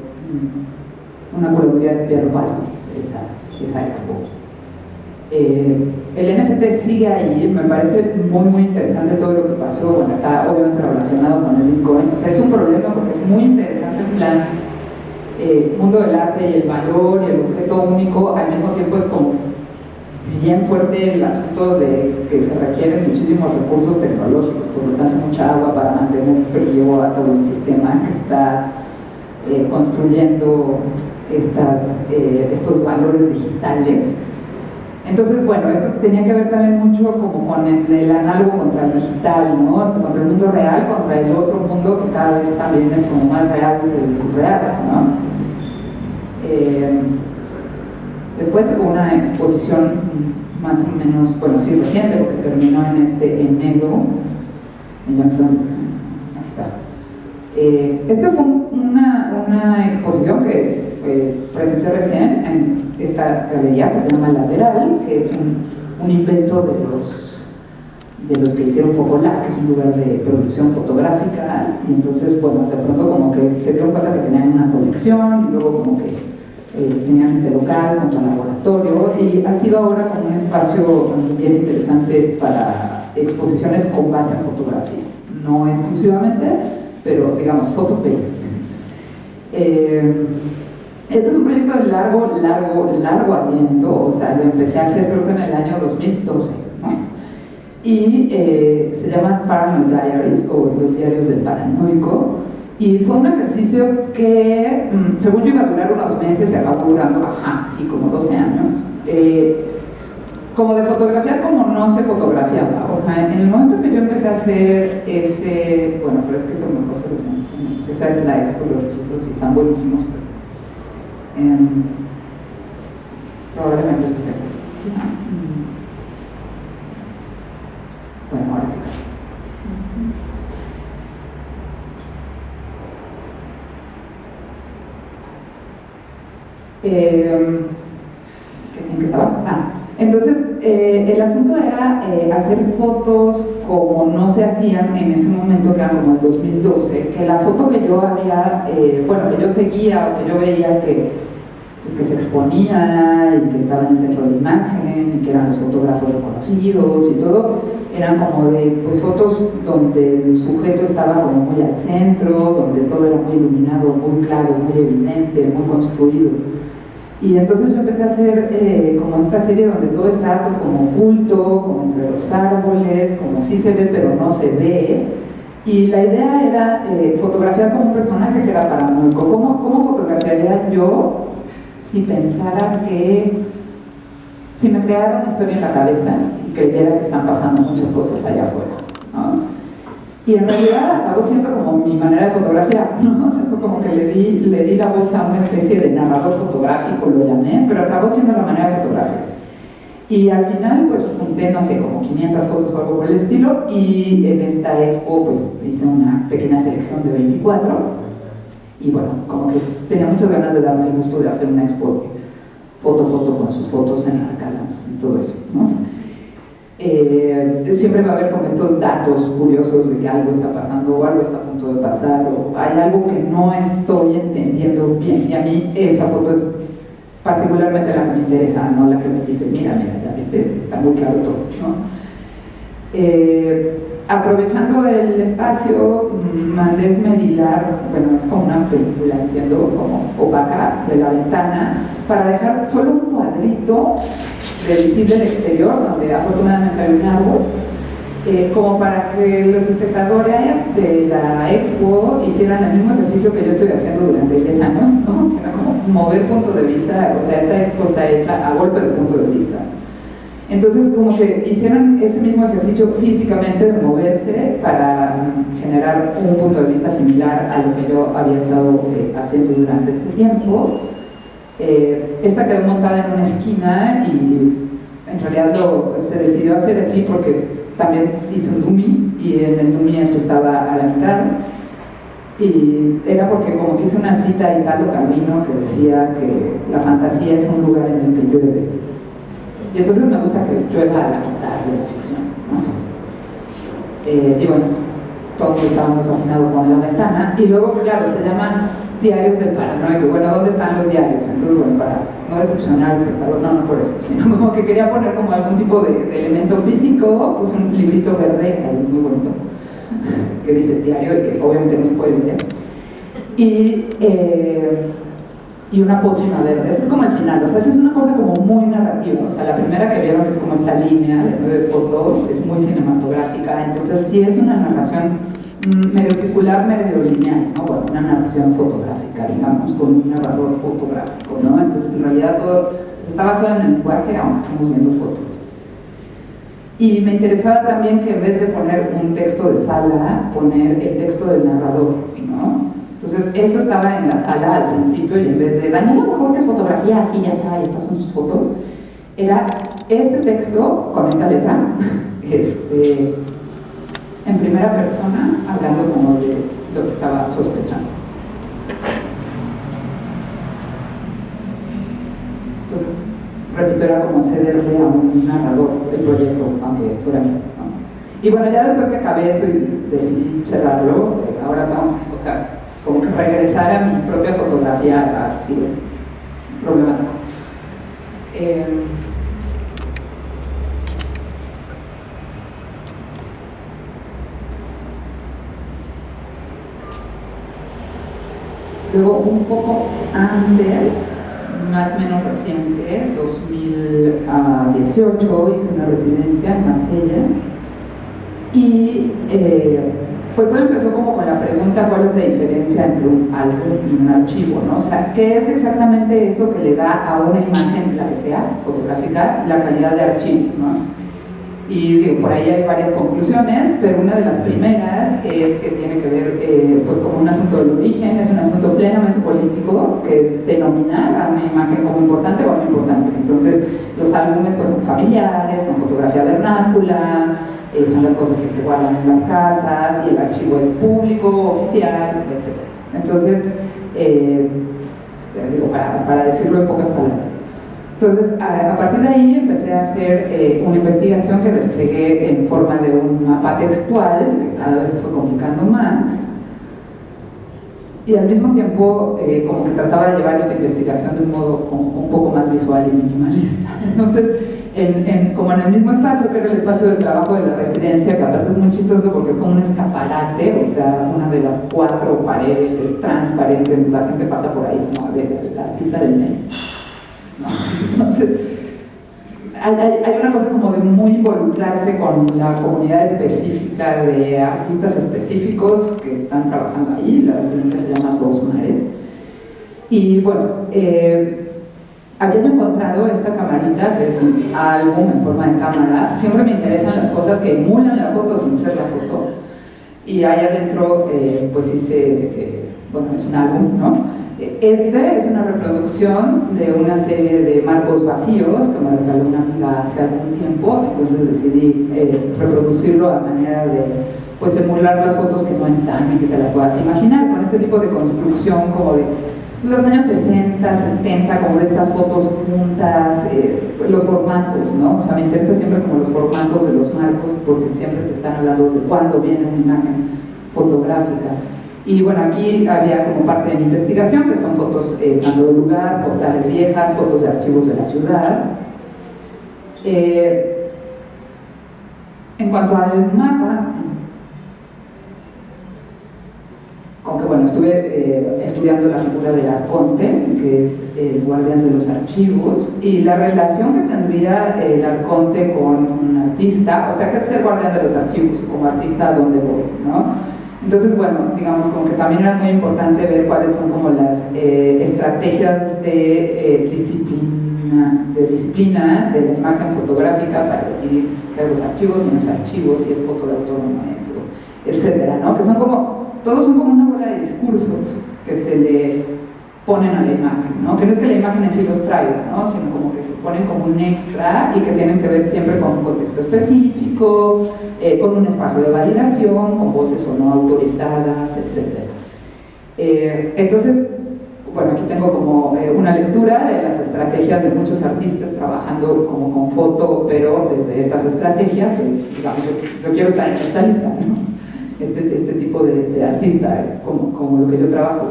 Speaker 2: una curaduría de Pierre Vallis, esa expo. El NFT sigue ahí, me parece muy interesante todo lo que pasó. Bueno, está obviamente relacionado con el Bitcoin, o sea, es un problema porque es muy interesante en plan mundo del arte y el valor y el objeto único. Al mismo tiempo es como bien fuerte el asunto de que se requieren muchísimos recursos tecnológicos, por lo tanto mucha agua para mantener frío a todo el sistema que está construyendo estos valores digitales. Entonces, bueno, esto tenía que ver también mucho como con el análogo contra el digital, ¿no? O sea, contra el mundo real, contra el otro mundo que cada vez también es como más real que el real, ¿no? Después hubo una exposición más o menos, bueno, sí, reciente, porque terminó en enero, en Jackson. Esta fue una exposición que presenté recién en esta galería que se llama Lateral, que es un invento de los que hicieron Focolab, que es un lugar de producción fotográfica. Y entonces, bueno, de pronto como que se dieron cuenta que tenían una colección, y luego como que tenían este local junto al laboratorio, y ha sido ahora como un espacio bien interesante para exposiciones con base en fotografía, no exclusivamente, pero digamos photo-based. Este es un proyecto de largo aliento, o sea, lo empecé a hacer creo que en el año 2012, ¿no? Y se llama Paranoid Diaries, o los diarios del paranoico, y fue un ejercicio que, según yo, iba a durar unos meses y acabó durando, como 12 años. Como de fotografiar como no se fotografiaba. O sea, en el momento que yo empecé a hacer ese, bueno, pero es que eso mejor se los enseño. Esa es la expo, los registros y están buenísimos. Probablemente eso esté. Bueno, ahora ¿en qué estaba? Entonces, el asunto era hacer fotos como no se hacían en ese momento, que era como el 2012, que la foto que yo había, que yo seguía o que yo veía que se exponía y que estaba en el centro de imagen y que eran los fotógrafos reconocidos y todo, eran como de fotos donde el sujeto estaba como muy al centro, donde todo era muy iluminado, muy claro, muy evidente, muy construido. Y entonces yo empecé a hacer como esta serie donde todo está pues como oculto, como entre los árboles, como sí se ve pero no se ve. Y la idea era fotografiar como un personaje que era paranoico. ¿Cómo fotografiaría yo si pensara si me creara una historia en la cabeza y creyera que están pasando muchas cosas allá afuera, ¿no? Y en realidad acabó siendo como mi manera de fotografiar, ¿no? O sea, fue como que le di la voz a una especie de narrador fotográfico, lo llamé, pero acabó siendo la manera de fotografiar. Y al final, pues junté, no sé, como 500 fotos o algo por el estilo, y en esta expo, pues hice una pequeña selección de 24, y bueno, como que tenía muchas ganas de darme el gusto de hacer una expo foto con sus fotos enmarcadas y todo eso, ¿no? Siempre va a haber como estos datos curiosos de que algo está pasando o algo está a punto de pasar o hay algo que no estoy entendiendo bien, y a mí esa foto es particularmente la que me interesa, no la que me dice, mira, ya viste, está muy claro todo, ¿no? Aprovechando el espacio, mandé esmerilar, bueno, es como una película, entiendo, como opaca de la ventana, para dejar solo un cuadrito de visible del exterior, donde afortunadamente hay un árbol, como para que los espectadores de la expo hicieran el mismo ejercicio que yo estoy haciendo durante 10 años, ¿no? Que era como mover punto de vista, o sea, esta expo está hecha a golpe de punto de vista. Entonces, como que hicieron ese mismo ejercicio físicamente de moverse para generar un punto de vista similar a lo que yo había estado haciendo durante este tiempo. Esta quedó montada en una esquina y en realidad se decidió hacer así porque también hice un dummy y en el Dumi esto estaba a la mitad, y era porque como que hice una cita a Italo Calvino que decía que la fantasía es un lugar en el que llueve, y entonces me gusta que llueva a la mitad de la ficción, ¿no? Y bueno, todo el mundo estaba muy fascinado con La Ventana, y luego, claro, se llama Diarios del Paranoico. Bueno, ¿dónde están los diarios? Entonces, bueno, para no decepcionar al espectador, no por eso, sino como que quería poner como algún tipo de elemento físico, pues un librito verde, muy bonito, que dice diario y que obviamente no se puede leer, y una pócima verde. Ese es como el final, o sea, esa es una cosa como muy narrativa. O sea, la primera que vieron es como esta línea de 9 fotos, es muy cinematográfica, entonces sí es una narración medio circular, medio lineal, ¿no? Bueno, una narración fotográfica, digamos, con un narrador fotográfico, ¿no? Entonces, en realidad todo pues, está basado en el lenguaje, aunque estamos viendo fotos. Y me interesaba también que en vez de poner un texto de sala, poner el texto del narrador, ¿no? Entonces, esto estaba en la sala al principio y en vez de Daniela, mejor que fotografía, así ya está, estas son sus fotos, era este texto con esta letra, en primera persona, hablando como de lo que estaba sospechando. Entonces, repito, era como cederle a un narrador el proyecto, aunque fuera mío, ¿no? Y bueno, ya después que acabé eso y decidí cerrarlo, ahora tengo que tocar, como que regresar a mi propia fotografía ha sido problemático. Luego, un poco antes, más o menos reciente, 2018, hice una residencia en Marsella y pues todo empezó como con la pregunta cuál es la diferencia entre un álbum y un archivo, ¿no? O sea, ¿qué es exactamente eso que le da a una imagen, la que sea, fotográfica, la calidad de archivo, ¿no? Y digo, por ahí hay varias conclusiones, pero una de las primeras es que tiene que ver pues como un asunto del origen, es un asunto plenamente político, que es denominar a una imagen como importante o no importante. Entonces, los álbumes pues son familiares, son fotografía vernácula, son las cosas que se guardan en las casas, y el archivo es público, oficial, etc. Entonces, digo, para decirlo en pocas palabras. Entonces, a partir de ahí empecé a hacer una investigación que desplegué en forma de un mapa textual, que cada vez se fue complicando más, y al mismo tiempo como que trataba de llevar esta investigación de un modo un poco más visual y minimalista. Entonces, como en el mismo espacio, que era el espacio de trabajo de la residencia, que aparte es muy chistoso porque es como un escaparate, o sea, una de las 4 paredes es transparente, la gente pasa por ahí, ¿no? A ver, el artista del mes, ¿no? Entonces, hay una cosa como de muy involucrarse con la comunidad específica de artistas específicos que están trabajando ahí. La residencia se llama Dos Mares. Y bueno, había yo encontrado esta camarita, que es un álbum en forma de cámara. Siempre me interesan las cosas que emulan la foto sin ser la foto. Y ahí adentro, pues hice, bueno, es un álbum, ¿no? Este es una reproducción de una serie de marcos vacíos que me regaló una amiga hace algún tiempo, entonces decidí reproducirlo a manera de pues emular las fotos que no están y que te las puedas imaginar, con este tipo de construcción como de los años 60, 70, como de estas fotos juntas, los formatos, ¿no? O sea, me interesa siempre como los formatos de los marcos porque siempre te están hablando de cuándo viene una imagen fotográfica. Y bueno, aquí había como parte de mi investigación, que son fotos dando lugar, postales viejas, fotos de archivos de la ciudad. En cuanto al mapa, aunque bueno, estuve estudiando la figura del arconte, que es el guardián de los archivos, y la relación que tendría el arconte con un artista, o sea, que es el guardián de los archivos, como artista, ¿a dónde voy?, ¿no? Entonces, bueno, digamos como que también era muy importante ver cuáles son como las estrategias de disciplina de la imagen fotográfica para decidir si hay los archivos y los archivos, si es foto de autor o no es, etcétera, ¿no? Que son como, todos son como una bola de discursos que se le ponen a la imagen, ¿no? Que no es que la imagen en sí los traiga, ¿no? Sino como que se ponen como un extra y que tienen que ver siempre con un contexto específico, con un espacio de validación, con voces o no autorizadas, etc. Entonces, bueno, aquí tengo como una lectura de las estrategias de muchos artistas trabajando como con foto, pero desde estas estrategias, que digamos, yo quiero estar en esta lista, ¿no? Este tipo de artista es como lo que yo trabajo.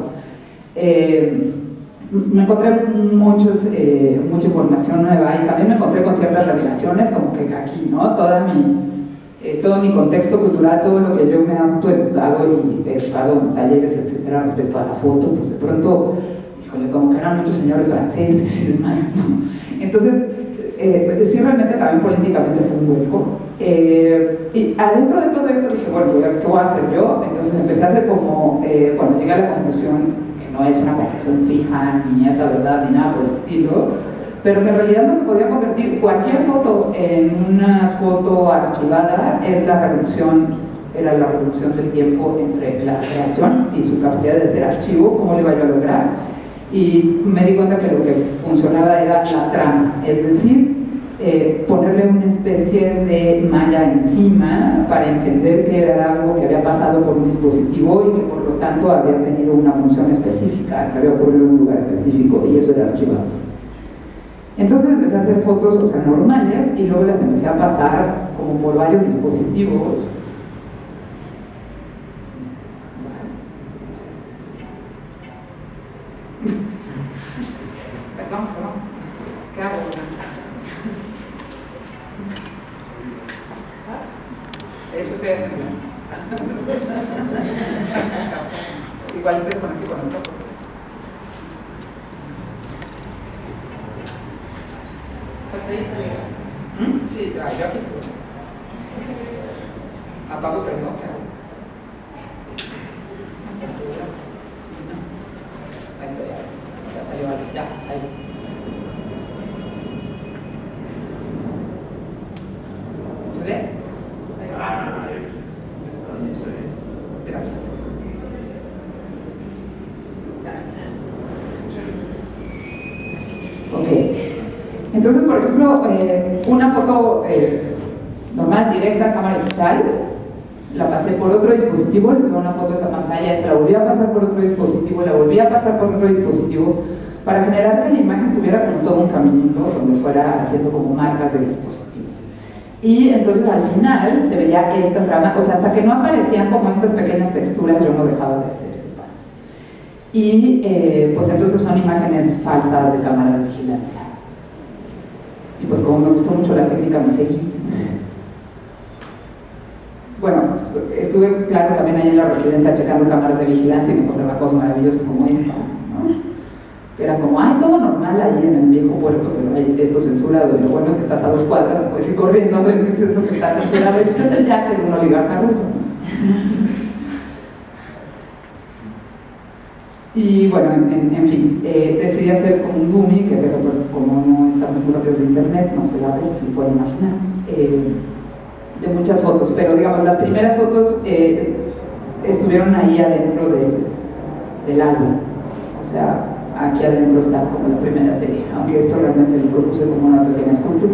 Speaker 2: Me encontré mucha información nueva y también me encontré con ciertas revelaciones, como que aquí, ¿no? Todo mi contexto cultural, todo lo que yo me he autoeducado y educado en talleres, etcétera, respecto a la foto, pues de pronto, híjole, como que eran muchos señores franceses y demás, ¿no? Entonces, sí, realmente también políticamente fue un vuelco. Y adentro de todo esto dije, bueno, ¿qué voy a hacer yo? Entonces empecé a hacer como, bueno, llegué a la conclusión que no es una conclusión fija, ni es la verdad, ni nada por el estilo, pero que en realidad lo que podía convertir cualquier foto en una foto archivada era la reducción del tiempo entre la creación y su capacidad de ser archivo, cómo lo iba yo a lograr. Y me di cuenta que lo que funcionaba era la trama, es decir, ponerle una especie de malla encima para entender que era algo que había pasado por un dispositivo y que por lo tanto había tenido una función específica, que había ocurrido en un lugar específico, y eso era archivado. Entonces empecé a hacer fotos, o sea, normales, y luego las empecé a pasar como por varios dispositivos. Perdón, ¿qué hago? Eso estoy haciendo. Igual desconecté con el toque. Sí, yo aquí seguro. Apago, prendo, ¿qué hago? Ahí estoy, ya salió algo, ya, ahí. ¿Se ve? Gracias. Ok. Entonces, por ejemplo, una foto normal, directa, cámara digital, la pasé por otro dispositivo, le tomé una foto de esa pantalla, se la volví a pasar por otro dispositivo, la volví a pasar por otro dispositivo, para generar que la imagen tuviera como todo un caminito donde fuera haciendo como marcas de dispositivos. Y entonces al final se veía esta trama, o sea, hasta que no aparecían como estas pequeñas texturas, yo no dejaba de hacer ese paso. Y pues entonces son imágenes falsas de cámara de vigilancia. Y pues como me gustó mucho la técnica, me seguí. Bueno, estuve, claro, también ahí en la residencia checando cámaras de vigilancia y me encontraba cosas maravillosas como esta, ¿no? Era como, ay, todo normal ahí en el viejo puerto, pero hay esto censurado, y lo bueno es que estás a 2 cuadras y puedes ir corriendo a ver qué es eso que está censurado, y pues es el yate de un oligarca ruso, ¿no? Y bueno, en fin, decidí hacer como un dummy, que como no estamos muy rápidos de internet, no se la ven, se pueden imaginar, de muchas fotos, pero digamos, las primeras fotos estuvieron ahí adentro del álbum, o sea, aquí adentro está como la primera serie, aunque esto realmente lo propuse como una pequeña escultura.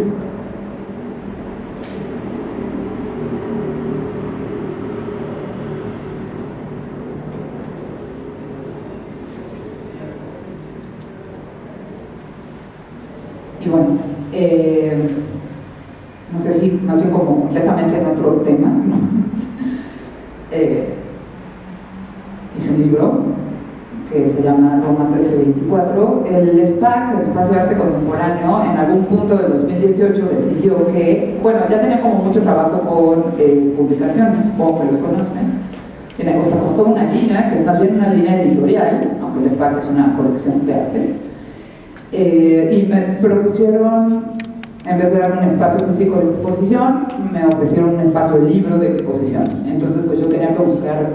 Speaker 2: Y bueno, no sé si más bien como completamente en otro tema, ¿no? Hice un libro que se llama Roma 1324. El SPAC, el Espacio de Arte Contemporáneo, en algún punto del 2018 decidió que, bueno, ya tenía como mucho trabajo con publicaciones, supongo que los conocen. Tiene, o sea, como toda una línea, que es más bien una línea editorial, aunque el SPAC es una colección de arte. Y me propusieron, en vez de dar un espacio físico de exposición, me ofrecieron un espacio de libro de exposición. Entonces, pues yo tenía que buscar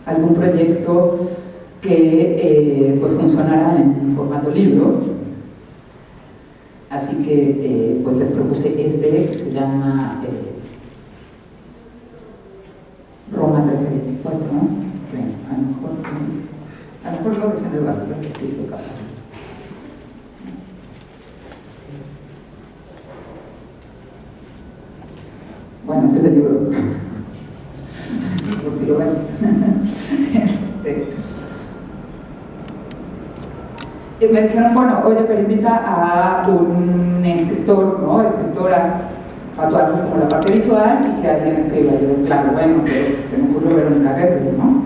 Speaker 2: algún proyecto que pues funcionara en formato libro. Así que pues les propuse este, que se llama Roma 1324, ¿no? Que a lo mejor mejor lo dejen en el basura que estoy tocando. Bueno, este es el libro, por si lo ven. Y me dijeron, bueno, oye, pero invita a un escritor, ¿no? Escritora, a tú haces como la parte visual y que alguien escriba. Y yo, claro, bueno, pero se me ocurrió Verónica Guerrero, ¿no?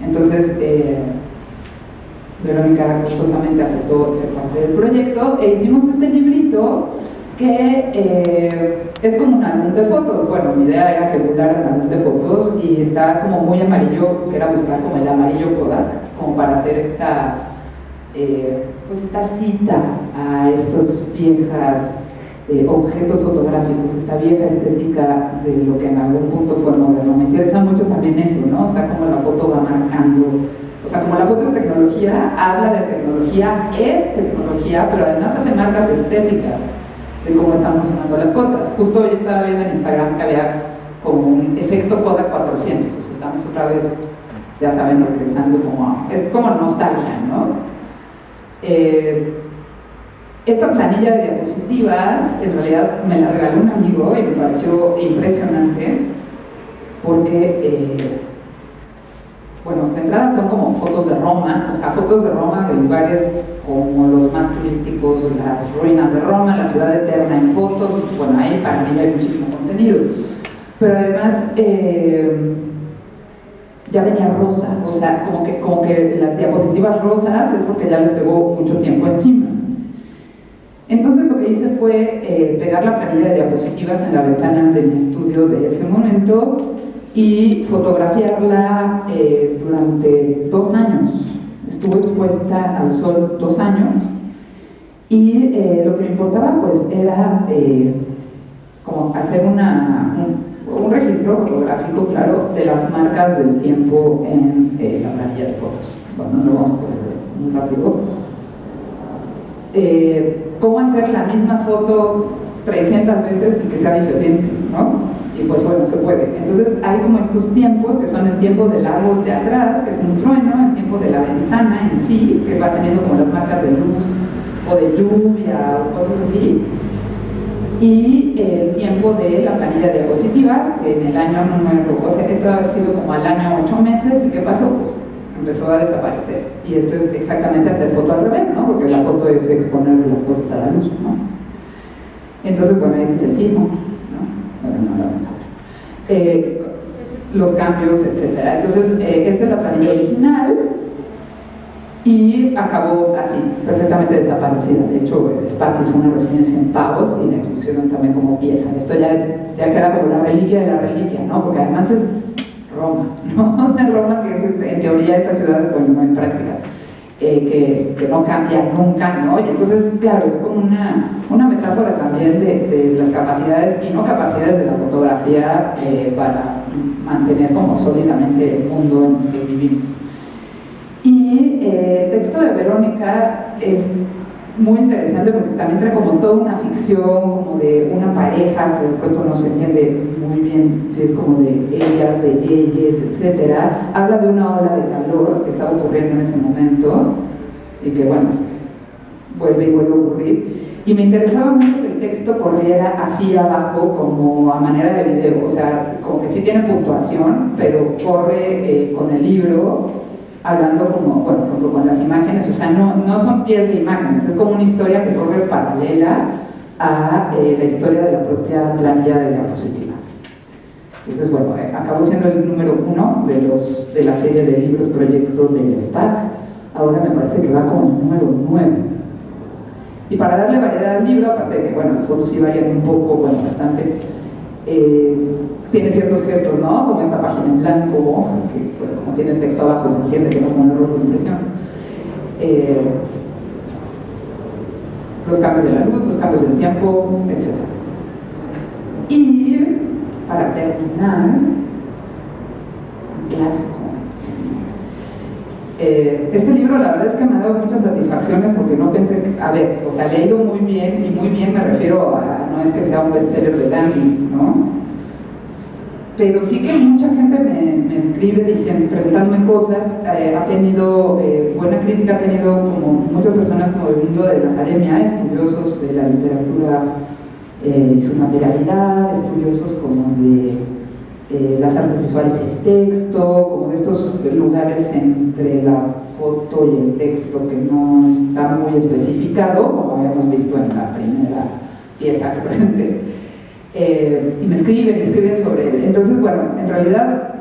Speaker 2: Entonces, Verónica gustosamente aceptó ser parte del proyecto e hicimos este librito que es como un álbum de fotos. Bueno, mi idea era regular un álbum de fotos y está como muy amarillo, que era buscar como el amarillo Kodak, como para hacer esta, pues esta cita a estos viejas objetos fotográficos, esta vieja estética de lo que en algún punto fue moderno. Me interesa mucho también eso, ¿no? O sea, cómo la foto va marcando, o sea, como la foto es tecnología, habla de tecnología, es tecnología, pero además hace marcas estéticas de cómo están funcionando las cosas. Justo hoy estaba viendo en Instagram que había como un efecto Kodak 400, o sea, estamos otra vez, ya saben, regresando como es como nostalgia, ¿no? Esta planilla de diapositivas, en realidad me la regaló un amigo y me pareció impresionante porque, bueno, de entrada son como fotos de Roma, o sea, fotos de Roma de lugares como los más turísticos, las ruinas de Roma, la ciudad eterna en fotos. Bueno, ahí para mí hay muchísimo contenido, pero además ya venía rosa, o sea, como que las diapositivas rosas es porque ya les pegó mucho tiempo encima. Entonces lo que hice fue pegar la planilla de diapositivas en la ventana de mi estudio de ese momento y fotografiarla durante 2 años. Estuve expuesta al sol 2 años y lo que me importaba pues era como hacer un registro fotográfico, claro, de las marcas del tiempo en la planilla de fotos. Bueno, no lo vamos a poder ver muy rápido. Cómo hacer la misma foto 300 veces y que sea diferente, ¿no? Y pues bueno, se puede. Entonces hay como estos tiempos que son el tiempo del árbol de atrás, que es un trueno, el tiempo de la ventana en sí, que va teniendo como las marcas de luz o de lluvia o cosas así, y el tiempo de la planilla de diapositivas, que en el año número, o sea, esto ha sido como al año 8 meses, ¿y qué pasó? Pues empezó a desaparecer. Y esto es exactamente hacer foto al revés, ¿no? Porque la foto es exponer las cosas a la luz, ¿no? Entonces, bueno, este es el sismo, ¿no? Bueno, no lo vamos a ver. Los cambios, etcétera. Entonces, esta es la planilla original y acabó así, perfectamente desaparecida. De hecho, SPAC hizo una residencia en Pavos y la expusieron también como pieza. Esto ya queda como la reliquia de la reliquia, ¿no? Porque además es Roma, ¿no? O sea, Roma, que es en teoría esta ciudad, bueno, no en práctica, que no cambia nunca, ¿no? Y entonces, claro, es como una metáfora también de las capacidades y no capacidades de la fotografía para mantener como sólidamente el mundo en el que vivimos. Y el texto de Verónica es muy interesante porque también trae como toda una ficción, como de una pareja que de pronto no se entiende muy bien si es como de ellas, de ellas, etcétera. Habla de una ola de calor que estaba ocurriendo en ese momento y que, bueno, vuelve y vuelve a ocurrir. Y me interesaba mucho que el texto corriera así abajo como a manera de video, o sea, como que sí tiene puntuación, pero corre con el libro hablando como, bueno, junto con las imágenes, o sea, no son pies de imágenes, es como una historia que corre paralela a la historia de la propia planilla de diapositivas. Entonces, bueno, acabó siendo el número 1 de la serie de libros proyectos del SPAC. Ahora me parece que va como el número 9. Y para darle variedad al libro, aparte de que, bueno, las fotos sí varían un poco, bueno, bastante, tiene ciertos gestos, ¿no? Como esta página en blanco, que, bueno, como tiene el texto abajo, se entiende que no es un error de impresión. Los cambios de la luz, los cambios del tiempo, etc. Y para terminar, un clásico. Este libro la verdad es que me ha dado muchas satisfacciones porque no pensé que, a ver, o sea, le he ido muy bien, y muy bien me refiero a, no es que sea un bestseller de Gandhi, ¿no? pero sí que mucha gente me escribe diciendo, preguntándome cosas, ha tenido buena crítica, ha tenido como muchas personas como del mundo de la academia, estudiosos de la literatura y su materialidad, estudiosos como de las artes visuales y el texto, como de estos lugares entre la foto y el texto que no está muy especificado, como habíamos visto en la primera pieza que presenté. Y me escriben sobre él. Entonces, bueno, en realidad,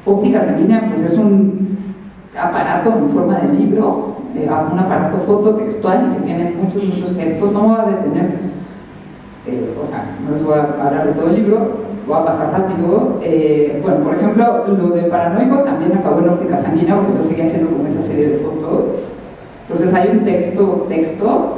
Speaker 2: ópticas en línea pues es un aparato en forma de libro, un aparato fototextual y que tiene muchos gestos. No voy a detener, o sea, no les voy a hablar de todo el libro, voy a pasar rápido. Bueno, por ejemplo, lo del paranoico también acabó en óptica sanguínea porque yo seguía haciendo con esa serie de fotos. Entonces hay un texto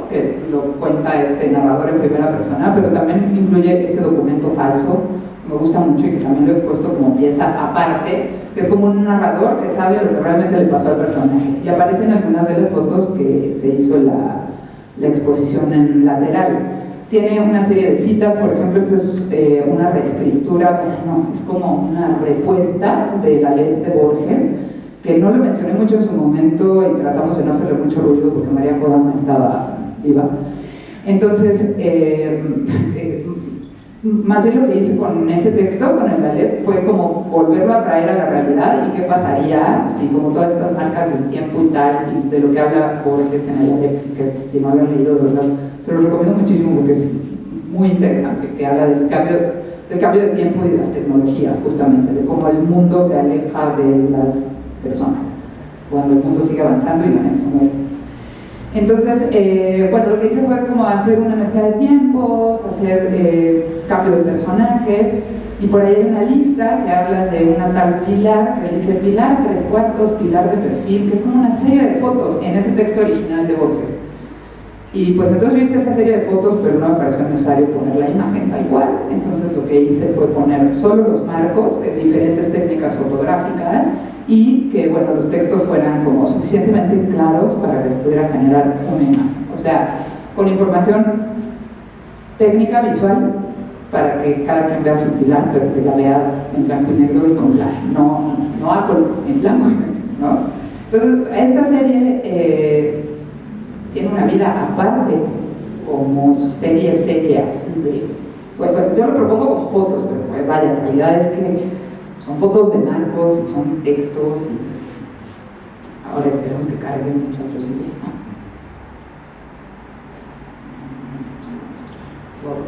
Speaker 2: que lo cuenta este narrador en primera persona, pero también incluye este documento falso, me gusta mucho y que también lo he expuesto como pieza aparte, que es como un narrador que sabe lo que realmente le pasó al personaje. Y aparecen algunas de las fotos que se hizo la exposición en lateral. Tiene una serie de citas, por ejemplo, esto es una reescritura, no, es como una repuesta de la ley de Borges, que no lo mencioné mucho en su momento y tratamos de no hacerle mucho ruido porque María Kodama estaba viva. Entonces, más bien lo que hice con ese texto, con el Aleph, fue como volverlo a traer a la realidad y qué pasaría si como todas estas marcas del tiempo y tal, y de lo que habla Borges en el Aleph, que si no lo han leído, de verdad, se lo recomiendo muchísimo porque es muy interesante, que habla del cambio de tiempo y de las tecnologías, justamente, de cómo el mundo se aleja de las personas, cuando el mundo sigue avanzando y la gente se muere. Entonces, bueno, lo que hice fue como hacer una mezcla de tiempos, hacer cambio de personajes, y por ahí hay una lista que habla de una tal Pilar, que dice Pilar 3/4, Pilar de perfil, que es como una serie de fotos en ese texto original de Borges. Y pues entonces yo hice esa serie de fotos, pero no me pareció necesario poner la imagen tal cual. Entonces lo que hice fue poner solo los marcos de diferentes técnicas fotográficas y que, bueno, los textos fueran como suficientemente claros para que se pudiera generar una imagen. O sea, con información técnica, visual, para que cada quien vea su Pilar, pero que la vea en blanco y negro y con flash, no a color, en blanco y negro, ¿no? Entonces, esta serie tiene una vida aparte, como serie así de... Pues, yo lo propongo como fotos, pero pues vaya, la realidad es que son fotos de marcos y son textos y ahora esperemos que carguen muchachos y bueno,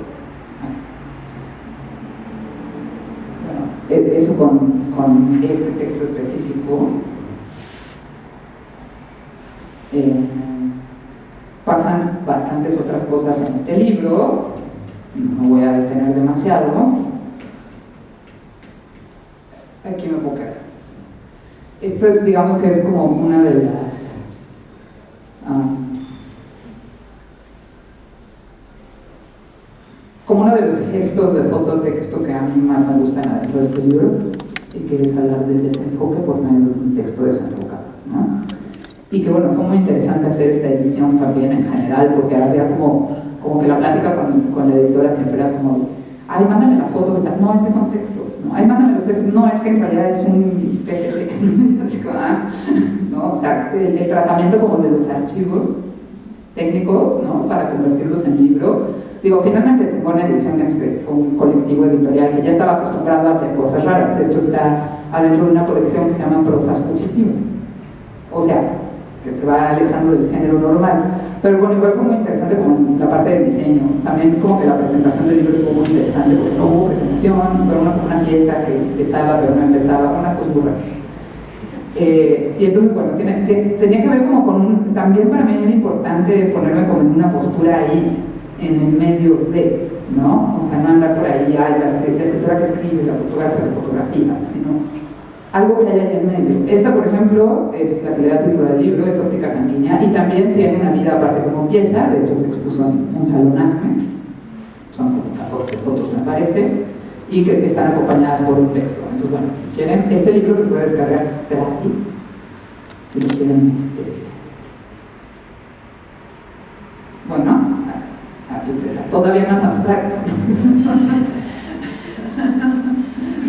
Speaker 2: eso con este texto específico. Pasan bastantes otras cosas en este libro, no voy a detener demasiado. Aquí me puedo quedar. Esto digamos que es como una de las como uno de los gestos de fototexto que a mí más me gustan adentro de este libro, y que es hablar del desenfoque por medio de un texto desenfocado, ¿no? Y que bueno, fue muy interesante hacer esta edición también en general, porque había como que la plática con la editora siempre era como, ay, mándame la foto, no, es que son textos, no, ay, mándame los textos, no, es que en realidad es un PSP, así como, no, o sea, el tratamiento como de los archivos técnicos, ¿no?, para convertirlos en libro. Digo, finalmente Tumbona Ediciones fue un colectivo editorial que ya estaba acostumbrado a hacer cosas raras. Esto está adentro de una colección que se llama Prosas Fugitivas, o sea, que se va alejando del género normal. Pero bueno, igual fue muy interesante como la parte de diseño. También como que la presentación del libro estuvo muy interesante porque no hubo presentación, fue una fiesta que empezaba pero no empezaba, unas cosas muy raras. Y entonces, bueno, tenía que ver como con también para mí era importante ponerme como en una postura ahí, en el medio de, ¿no? O sea, no andar por ahí, la escritora que escribe, la fotógrafa de fotografía, sino algo que haya ahí en medio. Esta, por ejemplo, es la que le da título al libro, es Óptica Sanguínea, y también tiene una vida aparte como pieza, de hecho se expuso en un salón ACME, son como 14 fotos me parece, y que están acompañadas por un texto. Entonces, bueno, si quieren, este libro se puede descargar gratis, si lo quieren, bueno, aquí está todavía más abstracto.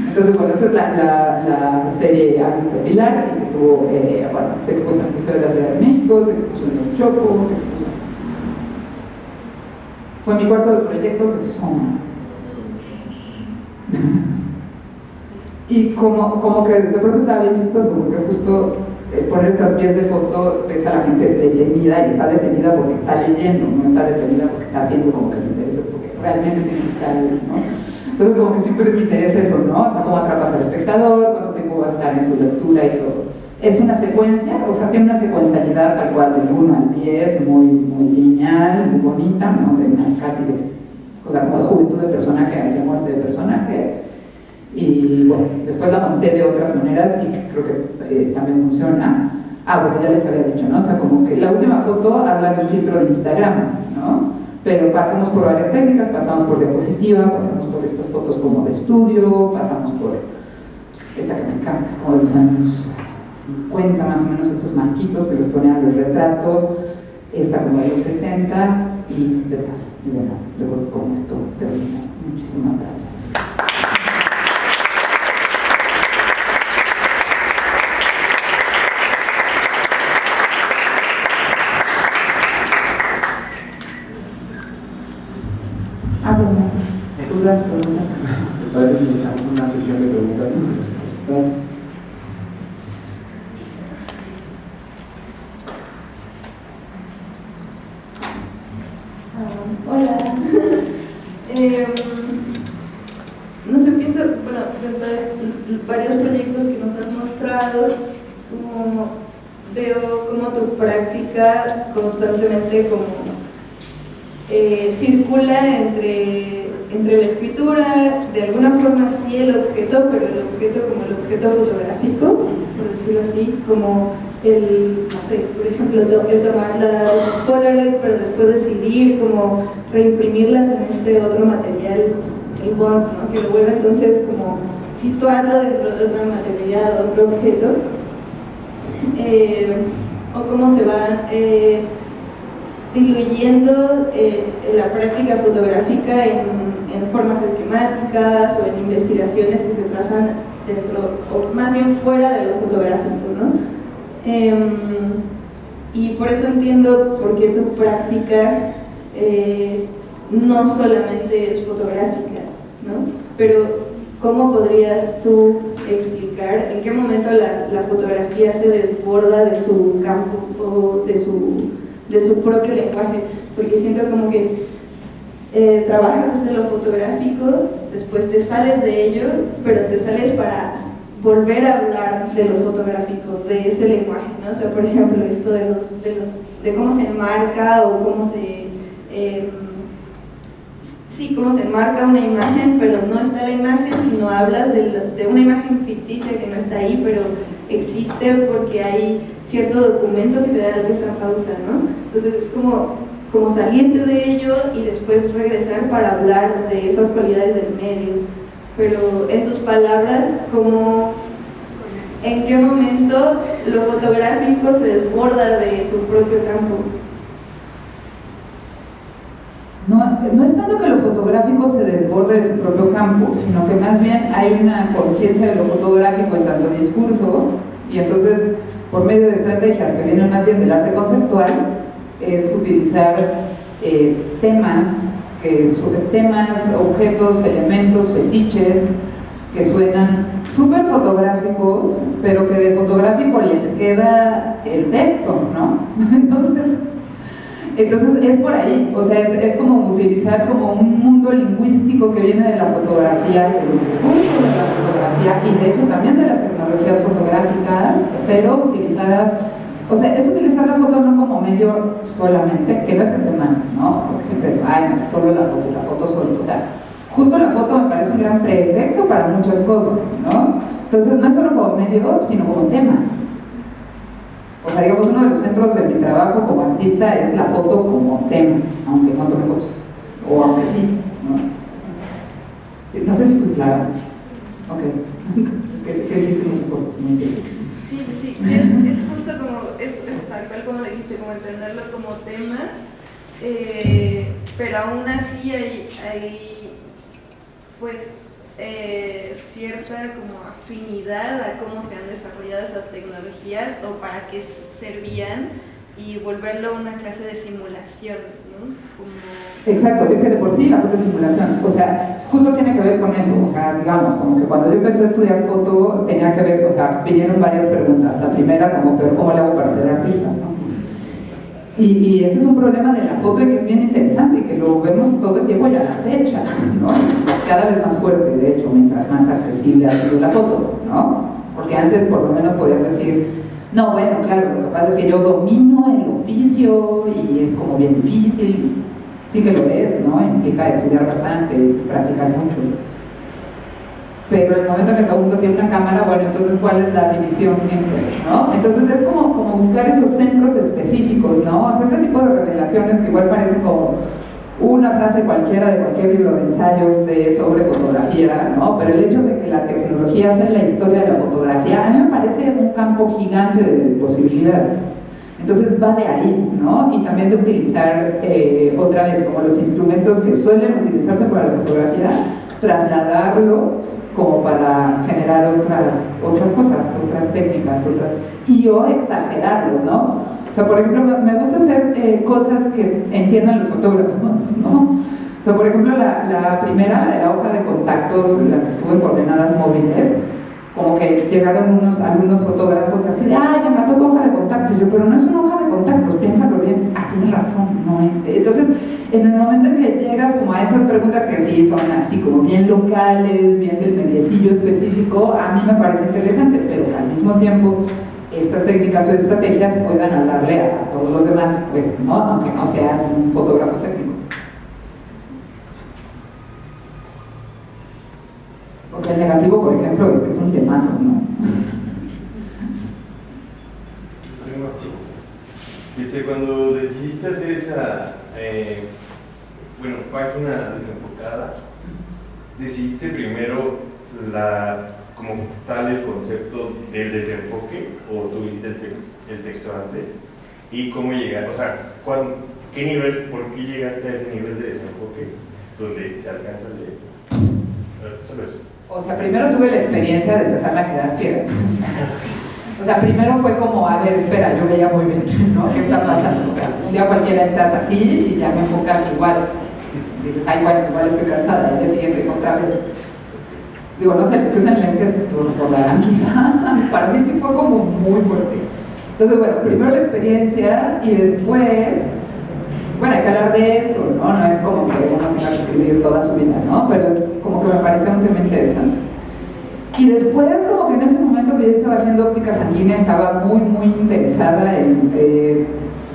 Speaker 2: Entonces, esta es la serie Álbum de Pilar, y que tuvo, bueno, se expuso en el Museo de la Ciudad de México, se expuso en el Chopo, se expuso. Fue mi cuarto de proyectos de Soma. Y como que de pronto estaba bien chistoso, porque justo poner estas piezas de foto ves a la gente detenida, y está detenida porque está leyendo, no está detenida porque está haciendo como que le interesa, porque realmente tiene que estar ahí, ¿no? Entonces como que siempre me interesa eso, ¿no? O sea, cómo atrapas al espectador, cuánto tiempo va a estar en su lectura y todo. Es una secuencia, o sea, tiene una secuencialidad tal cual del 1 al 10, muy lineal, muy bonita, ¿no? Casi de, o sea, como de juventud de personaje hacia muerte de personaje. Y bueno, después la monté de otras maneras y creo que también funciona. Bueno, ya les había dicho, ¿no? O sea, como que la última foto habla de un filtro de Instagram, ¿no? Pero pasamos por varias técnicas, pasamos por diapositiva, pasamos por estas fotos como de estudio, pasamos por esta que me encanta, que es como de los años 50 más o menos, estos marquitos que les ponían los retratos, esta como de los 70 y de paso. Y bueno, yo creo que con esto termino. Muchísimas gracias. ¿Dudas?
Speaker 1: ¿Les parece si iniciamos una sesión de preguntas? ¿Estás?
Speaker 3: Hola. No sé, pienso, bueno, frente a varios proyectos que nos has mostrado, como veo como tu práctica constantemente como circula entre la escritura, de alguna forma sí el objeto, pero el objeto como el objeto fotográfico, por decirlo así, como el, no sé, por ejemplo, el tomar las Polaroid, pero después decidir como reimprimirlas en este otro material, el bond, ¿no? Que lo vuelve entonces como situarlo dentro de otra materialidad, otro objeto, o cómo se va diluyendo la práctica fotográfica en formas esquemáticas o en investigaciones que se trazan dentro, o más bien fuera de lo fotográfico, ¿no? Y por eso entiendo por qué tu práctica no solamente es fotográfica, ¿no? Pero ¿cómo podrías tú explicar en qué momento la fotografía se desborda de su campo o de su propio lenguaje? Porque siento como que trabajas desde lo fotográfico, después te sales de ello, pero te sales para volver a hablar de lo fotográfico, de ese lenguaje, ¿no? O sea, por ejemplo, esto de cómo se enmarca o cómo se cómo se enmarca una imagen, pero no está la imagen, sino hablas de una imagen ficticia que no está ahí, pero existe porque hay cierto documento que te da esa pauta, ¿no? Entonces es como salirte de ello y después regresar para hablar de esas cualidades del medio. Pero en tus palabras, ¿en qué momento lo fotográfico se desborda de su propio campo?
Speaker 2: No es tanto que lo fotográfico se desborde de su propio campo, sino que más bien hay una conciencia de lo fotográfico en tanto discurso, y entonces, por medio de estrategias que vienen más bien del arte conceptual, es utilizar temas, objetos, elementos, fetiches, que suenan súper fotográficos, pero que de fotográfico les queda el texto, ¿no? Entonces es por ahí, o sea, es como utilizar como un mundo lingüístico que viene de la fotografía, de los discursos de la fotografía y de hecho también de las tecnologías fotográficas, pero utilizadas, o sea, es utilizar la foto no como medio solamente, que no es que esté mal, ¿no? O sea, que siempre es, no, solo la foto solo, o sea, justo la foto me parece un gran pretexto para muchas cosas, ¿no? Entonces no es solo como medio, sino como tema. O sea, digamos, uno de los centros de mi trabajo como artista es la foto como tema, aunque no tome fotos, o aunque sí, ¿no? Sí, no sé si fui clara. Ok. Es que dijiste muchas cosas.
Speaker 3: Sí, es justo como, es tal cual como le dijiste, como entenderlo como tema, pero aún así hay pues, cierta como afinidad a cómo se han desarrollado esas tecnologías o para qué servían y volverlo una clase de simulación, ¿no?
Speaker 2: Exacto, es que de por sí la foto es simulación, o sea, justo tiene que ver con eso, o sea, digamos, como que cuando yo empecé a estudiar foto tenía que ver, o sea, vinieron varias preguntas. La primera como, pero ¿cómo le hago para ser artista? ¿No? Y ese es un problema de la foto y que es bien interesante y que lo vemos todo el tiempo y a la fecha, ¿no? Cada vez más fuerte, de hecho, mientras más accesible ha sido la foto, ¿no? Porque antes por lo menos podías decir, no, bueno, claro, lo que pasa es que yo domino el oficio y es como bien difícil, sí que lo es, ¿no? Implica estudiar bastante, practicar mucho. Pero el momento que todo el mundo tiene una cámara, bueno, entonces ¿cuál es la división entre, ¿no? Entonces es como buscar esos centros específicos, ¿no? O sea, este tipo de revelaciones que igual parecen como una frase cualquiera de cualquier libro de ensayos sobre fotografía, ¿no? Pero el hecho de que la tecnología hace la historia de la fotografía, a mí me parece un campo gigante de posibilidades. Entonces va de ahí, ¿no? Y también de utilizar, otra vez, como los instrumentos que suelen utilizarse para la fotografía, trasladarlos como para generar otras cosas, otras técnicas, o exagerarlos, ¿no? O sea, por ejemplo, me gusta hacer cosas que entiendan los fotógrafos, ¿no? O sea, por ejemplo, la primera, la de la hoja de contactos, la que estuvo en coordenadas móviles, como que llegaron algunos fotógrafos así de, ay, me encantó tu hoja de contactos. Y yo, pero no es una hoja de contactos, piénsalo bien. Ah, tienes razón, ¿no? Entonces, en el momento en que llegas como a esas preguntas que sí son así como bien locales, bien del mediecillo específico, a mí me parece interesante, pero que al mismo tiempo estas técnicas o estrategias puedan hablarle a todos los demás, pues, ¿no? Aunque no seas un fotógrafo técnico. O sea, el negativo, por ejemplo, es que es un temazo, ¿no?
Speaker 4: Cuando decidiste hacer esa página desenfocada, ¿decidiste primero como tal el concepto del desenfoque o tuviste el texto antes? ¿Y cómo llegar? O sea, ¿qué nivel, por qué llegaste a ese nivel de desenfoque donde se alcanza el leer? Solo eso.
Speaker 2: O sea, primero tuve la experiencia de empezarme a quedar ciega. O sea, primero fue como, a ver, espera, yo veía muy bien, ¿no? ¿Qué está pasando? O sea, un día cualquiera estás así y ya me enfocas igual. Dices, ay, bueno, igual estoy cansada, y al día siguiente otra vez. Digo, no sé, los que usan lentes recordarán quizá. Para mí sí fue como muy fuerte. Entonces, bueno, primero la experiencia y después, bueno, hay que hablar de eso, ¿no? No es como que uno tenga que escribir toda su vida, ¿no? Pero como que me pareció un tema interesante. Y después, como que en ese momento que yo estaba haciendo óptica sanguínea, estaba muy, muy interesada en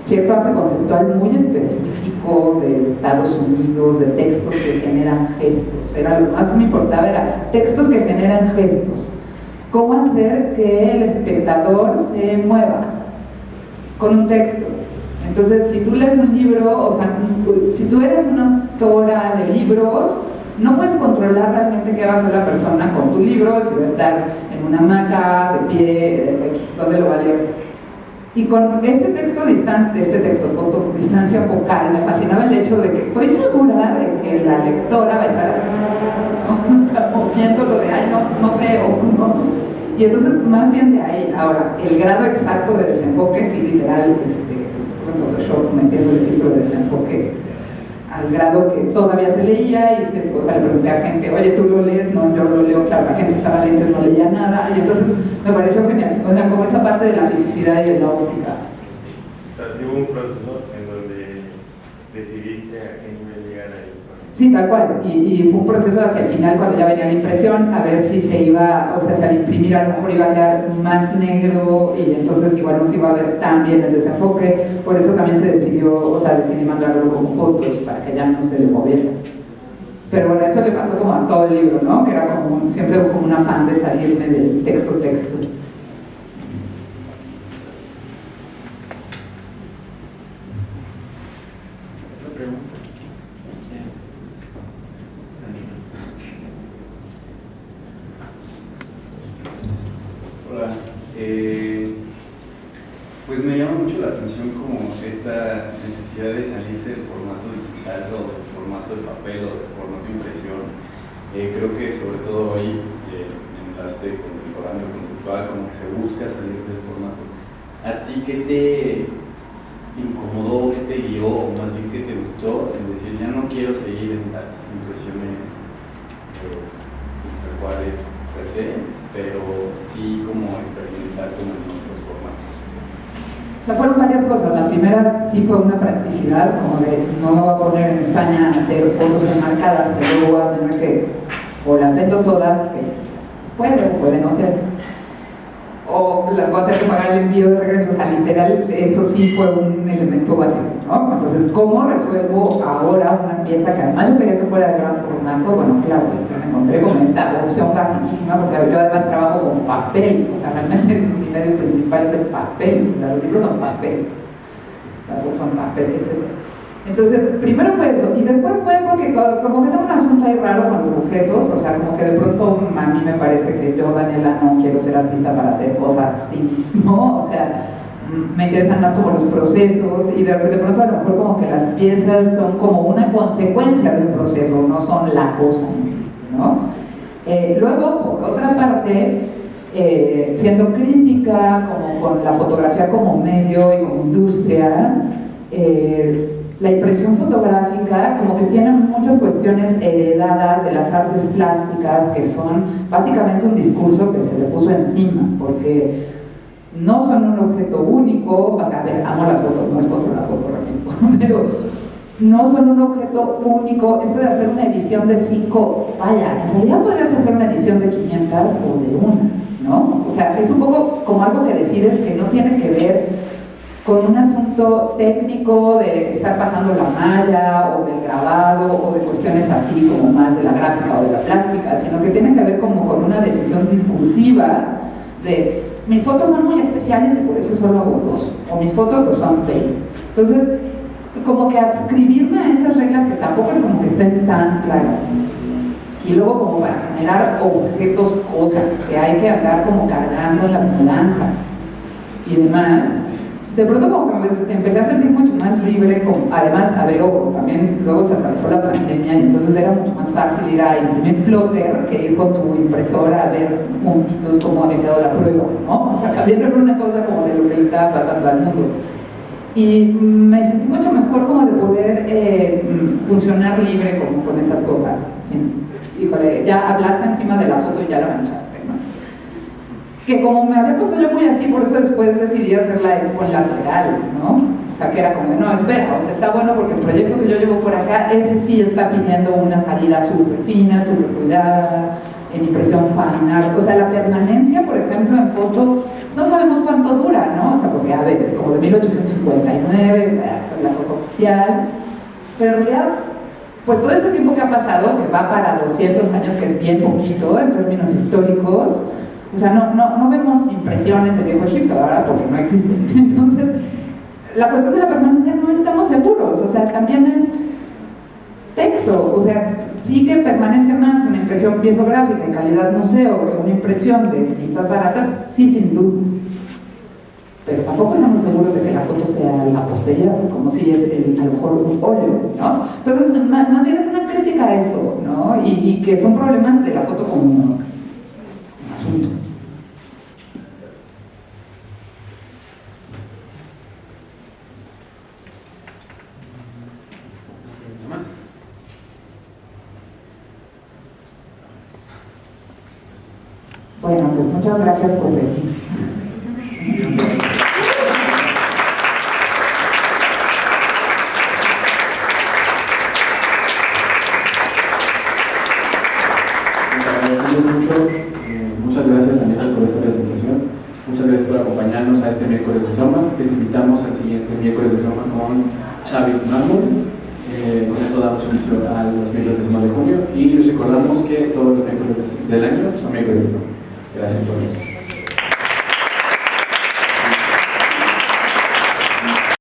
Speaker 2: cierto arte conceptual muy específico de Estados Unidos, de textos que generan gestos. Era lo más que me importaba, era textos que generan gestos. ¿Cómo hacer que el espectador se mueva con un texto? Entonces, si tú lees un libro, o sea, si tú eres una autora de libros, no puedes controlar realmente qué va a hacer la persona con tu libro, si va a estar en una hamaca, de pie, dónde lo va a leer. Y con este texto, foto, distancia focal, me fascinaba el hecho de que estoy segura de que la lectora va a estar así, ¿no? O sea, moviendo lo de, ay, no veo, ¿no? Y entonces, más bien de ahí. Ahora, el grado exacto de desenfoque, sí, literal, estuve en Photoshop metiendo el filtro de desenfoque al grado que todavía se leía y o sea, le pregunté a gente, oye, ¿tú lo lees? No, yo no lo leo. Claro, la gente usaba lentes, no leía nada, y entonces me pareció genial, o sea, como esa parte de la fisicidad y de la óptica.
Speaker 4: O sea, sí hubo un proceso en donde decidiste a qué nivel llegar ahí.
Speaker 2: Sí, tal cual, y fue un proceso hacia el final cuando ya venía la impresión, a ver si se iba, o sea, si al imprimir a lo mejor iba a quedar más negro y entonces igual no se iba a ver tan bien el desenfoque, por eso también se decidió, o sea, decidí mandarlo como fotos para que ya no se le moviera. Pero bueno, eso le pasó como a todo el libro, ¿no? Que era como, siempre como un afán de salirme del texto.
Speaker 5: Pues me llama mucho la atención como esta necesidad de salirse del formato digital o del formato de papel o del formato de impresión Creo que sobre todo hoy en el arte contemporáneo, conceptual, como que se busca salir del formato. ¿A ti qué te incomodó, qué te guió, o más bien qué te gustó en decir, ya no quiero seguir en las impresiones virtuales per se, pero sí como experimentar como en otros formatos?
Speaker 2: O sea, fueron varias cosas. La primera sí fue una practicidad, como de no me voy a poner en España a hacer fotos enmarcadas, que luego voy a tener que, o las vendo todas, que puede no ser, o las voy a tener que pagar el envío de regreso. O sea, literal, eso sí fue un elemento básico, ¿no? Entonces, ¿cómo resuelvo ahora una pieza que además yo quería que fuera de gran formato? Bueno, claro, me encontré con esta opción basiquísima, porque yo además trabajo con papel. O sea, realmente mi medio principal es el papel. O sea, los libros son papel, las fotos son papel, etc. Entonces, primero fue eso, y después fue porque como que tengo un asunto ahí raro con los objetos. O sea, como que de pronto a mí me parece que yo, Daniela, no quiero ser artista para hacer cosas, ¿no? O sea, me interesan más como los procesos, y de pronto a lo mejor como que las piezas son como una consecuencia de un proceso, no son la cosa en sí, ¿no? Luego, por otra parte, siendo crítica como con la fotografía como medio y como industria, la impresión fotográfica como que tiene muchas cuestiones heredadas de las artes plásticas, que son básicamente un discurso que se le puso encima, porque no son un objeto único. O sea, a ver, amo las fotos, no es contra la foto, repito, pero no son un objeto único. Esto de hacer una edición de 5, vaya, en realidad podrías hacer una edición de 500 o de una, ¿no? O sea, es un poco como algo que decides que no tiene que ver con un asunto técnico de estar pasando la malla o del grabado o de cuestiones así como más de la gráfica o de la plástica, sino que tiene que ver como con una decisión discursiva de mis fotos son muy especiales y por eso solo hago 2, o mis fotos pues son 20. Entonces, como que adscribirme a esas reglas que tampoco es como que estén tan claras, y luego como para generar objetos, cosas que hay que andar como cargando las mudanzas y demás, de pronto como que me empecé a sentir mucho más libre. Además, a ver, ojo, también luego se atravesó la pandemia y entonces era mucho más fácil ir a imprimir plotter que ir con tu impresora a ver puntitos cómo había quedado la prueba, ¿no? O sea, cambiando una cosa como de lo que le estaba pasando al mundo. Y me sentí mucho mejor como de poder funcionar libre como con esas cosas. ¿Sí? Híjole, ya hablaste encima de la foto y ya la manchaste, ¿no? Que como me había puesto yo muy así, por eso después decidí hacer la expo en lateral, ¿no? O sea, que era como, no, espera, o sea, está bueno porque el proyecto que yo llevo por acá, ese sí está pidiendo una salida súper fina, súper cuidada, en impresión fine art. O sea, la permanencia, por ejemplo, en foto, no sabemos cuánto dura, ¿no? O sea, porque, a ver, es como de 1859, la cosa oficial, pero en realidad, pues todo ese tiempo que ha pasado, que va para 200 años, que es bien poquito en términos históricos, o sea, no vemos impresiones del Viejo Egipto, ¿verdad? Porque no existen. Entonces, la cuestión de la permanencia no estamos seguros. O sea, también es texto. O sea, sí que permanece más una impresión piezográfica en calidad museo que una impresión de tintas baratas, sí, sin duda. Pero tampoco estamos seguros de que la foto sea la posteridad, como si es a lo mejor un óleo, ¿no? Entonces, más bien es una crítica a eso, ¿no? Y que son problemas de la foto como asunto. Bueno, pues muchas gracias por venir.
Speaker 1: Muchas gracias, Daniela, por esta presentación. Muchas gracias por acompañarnos a este miércoles de Soma. Les invitamos al siguiente miércoles de Soma con Chavis Mármol. Con eso damos inicio a los miércoles de Soma de junio y les recordamos que todos los miércoles del año son miércoles de Soma. Gracias por venir.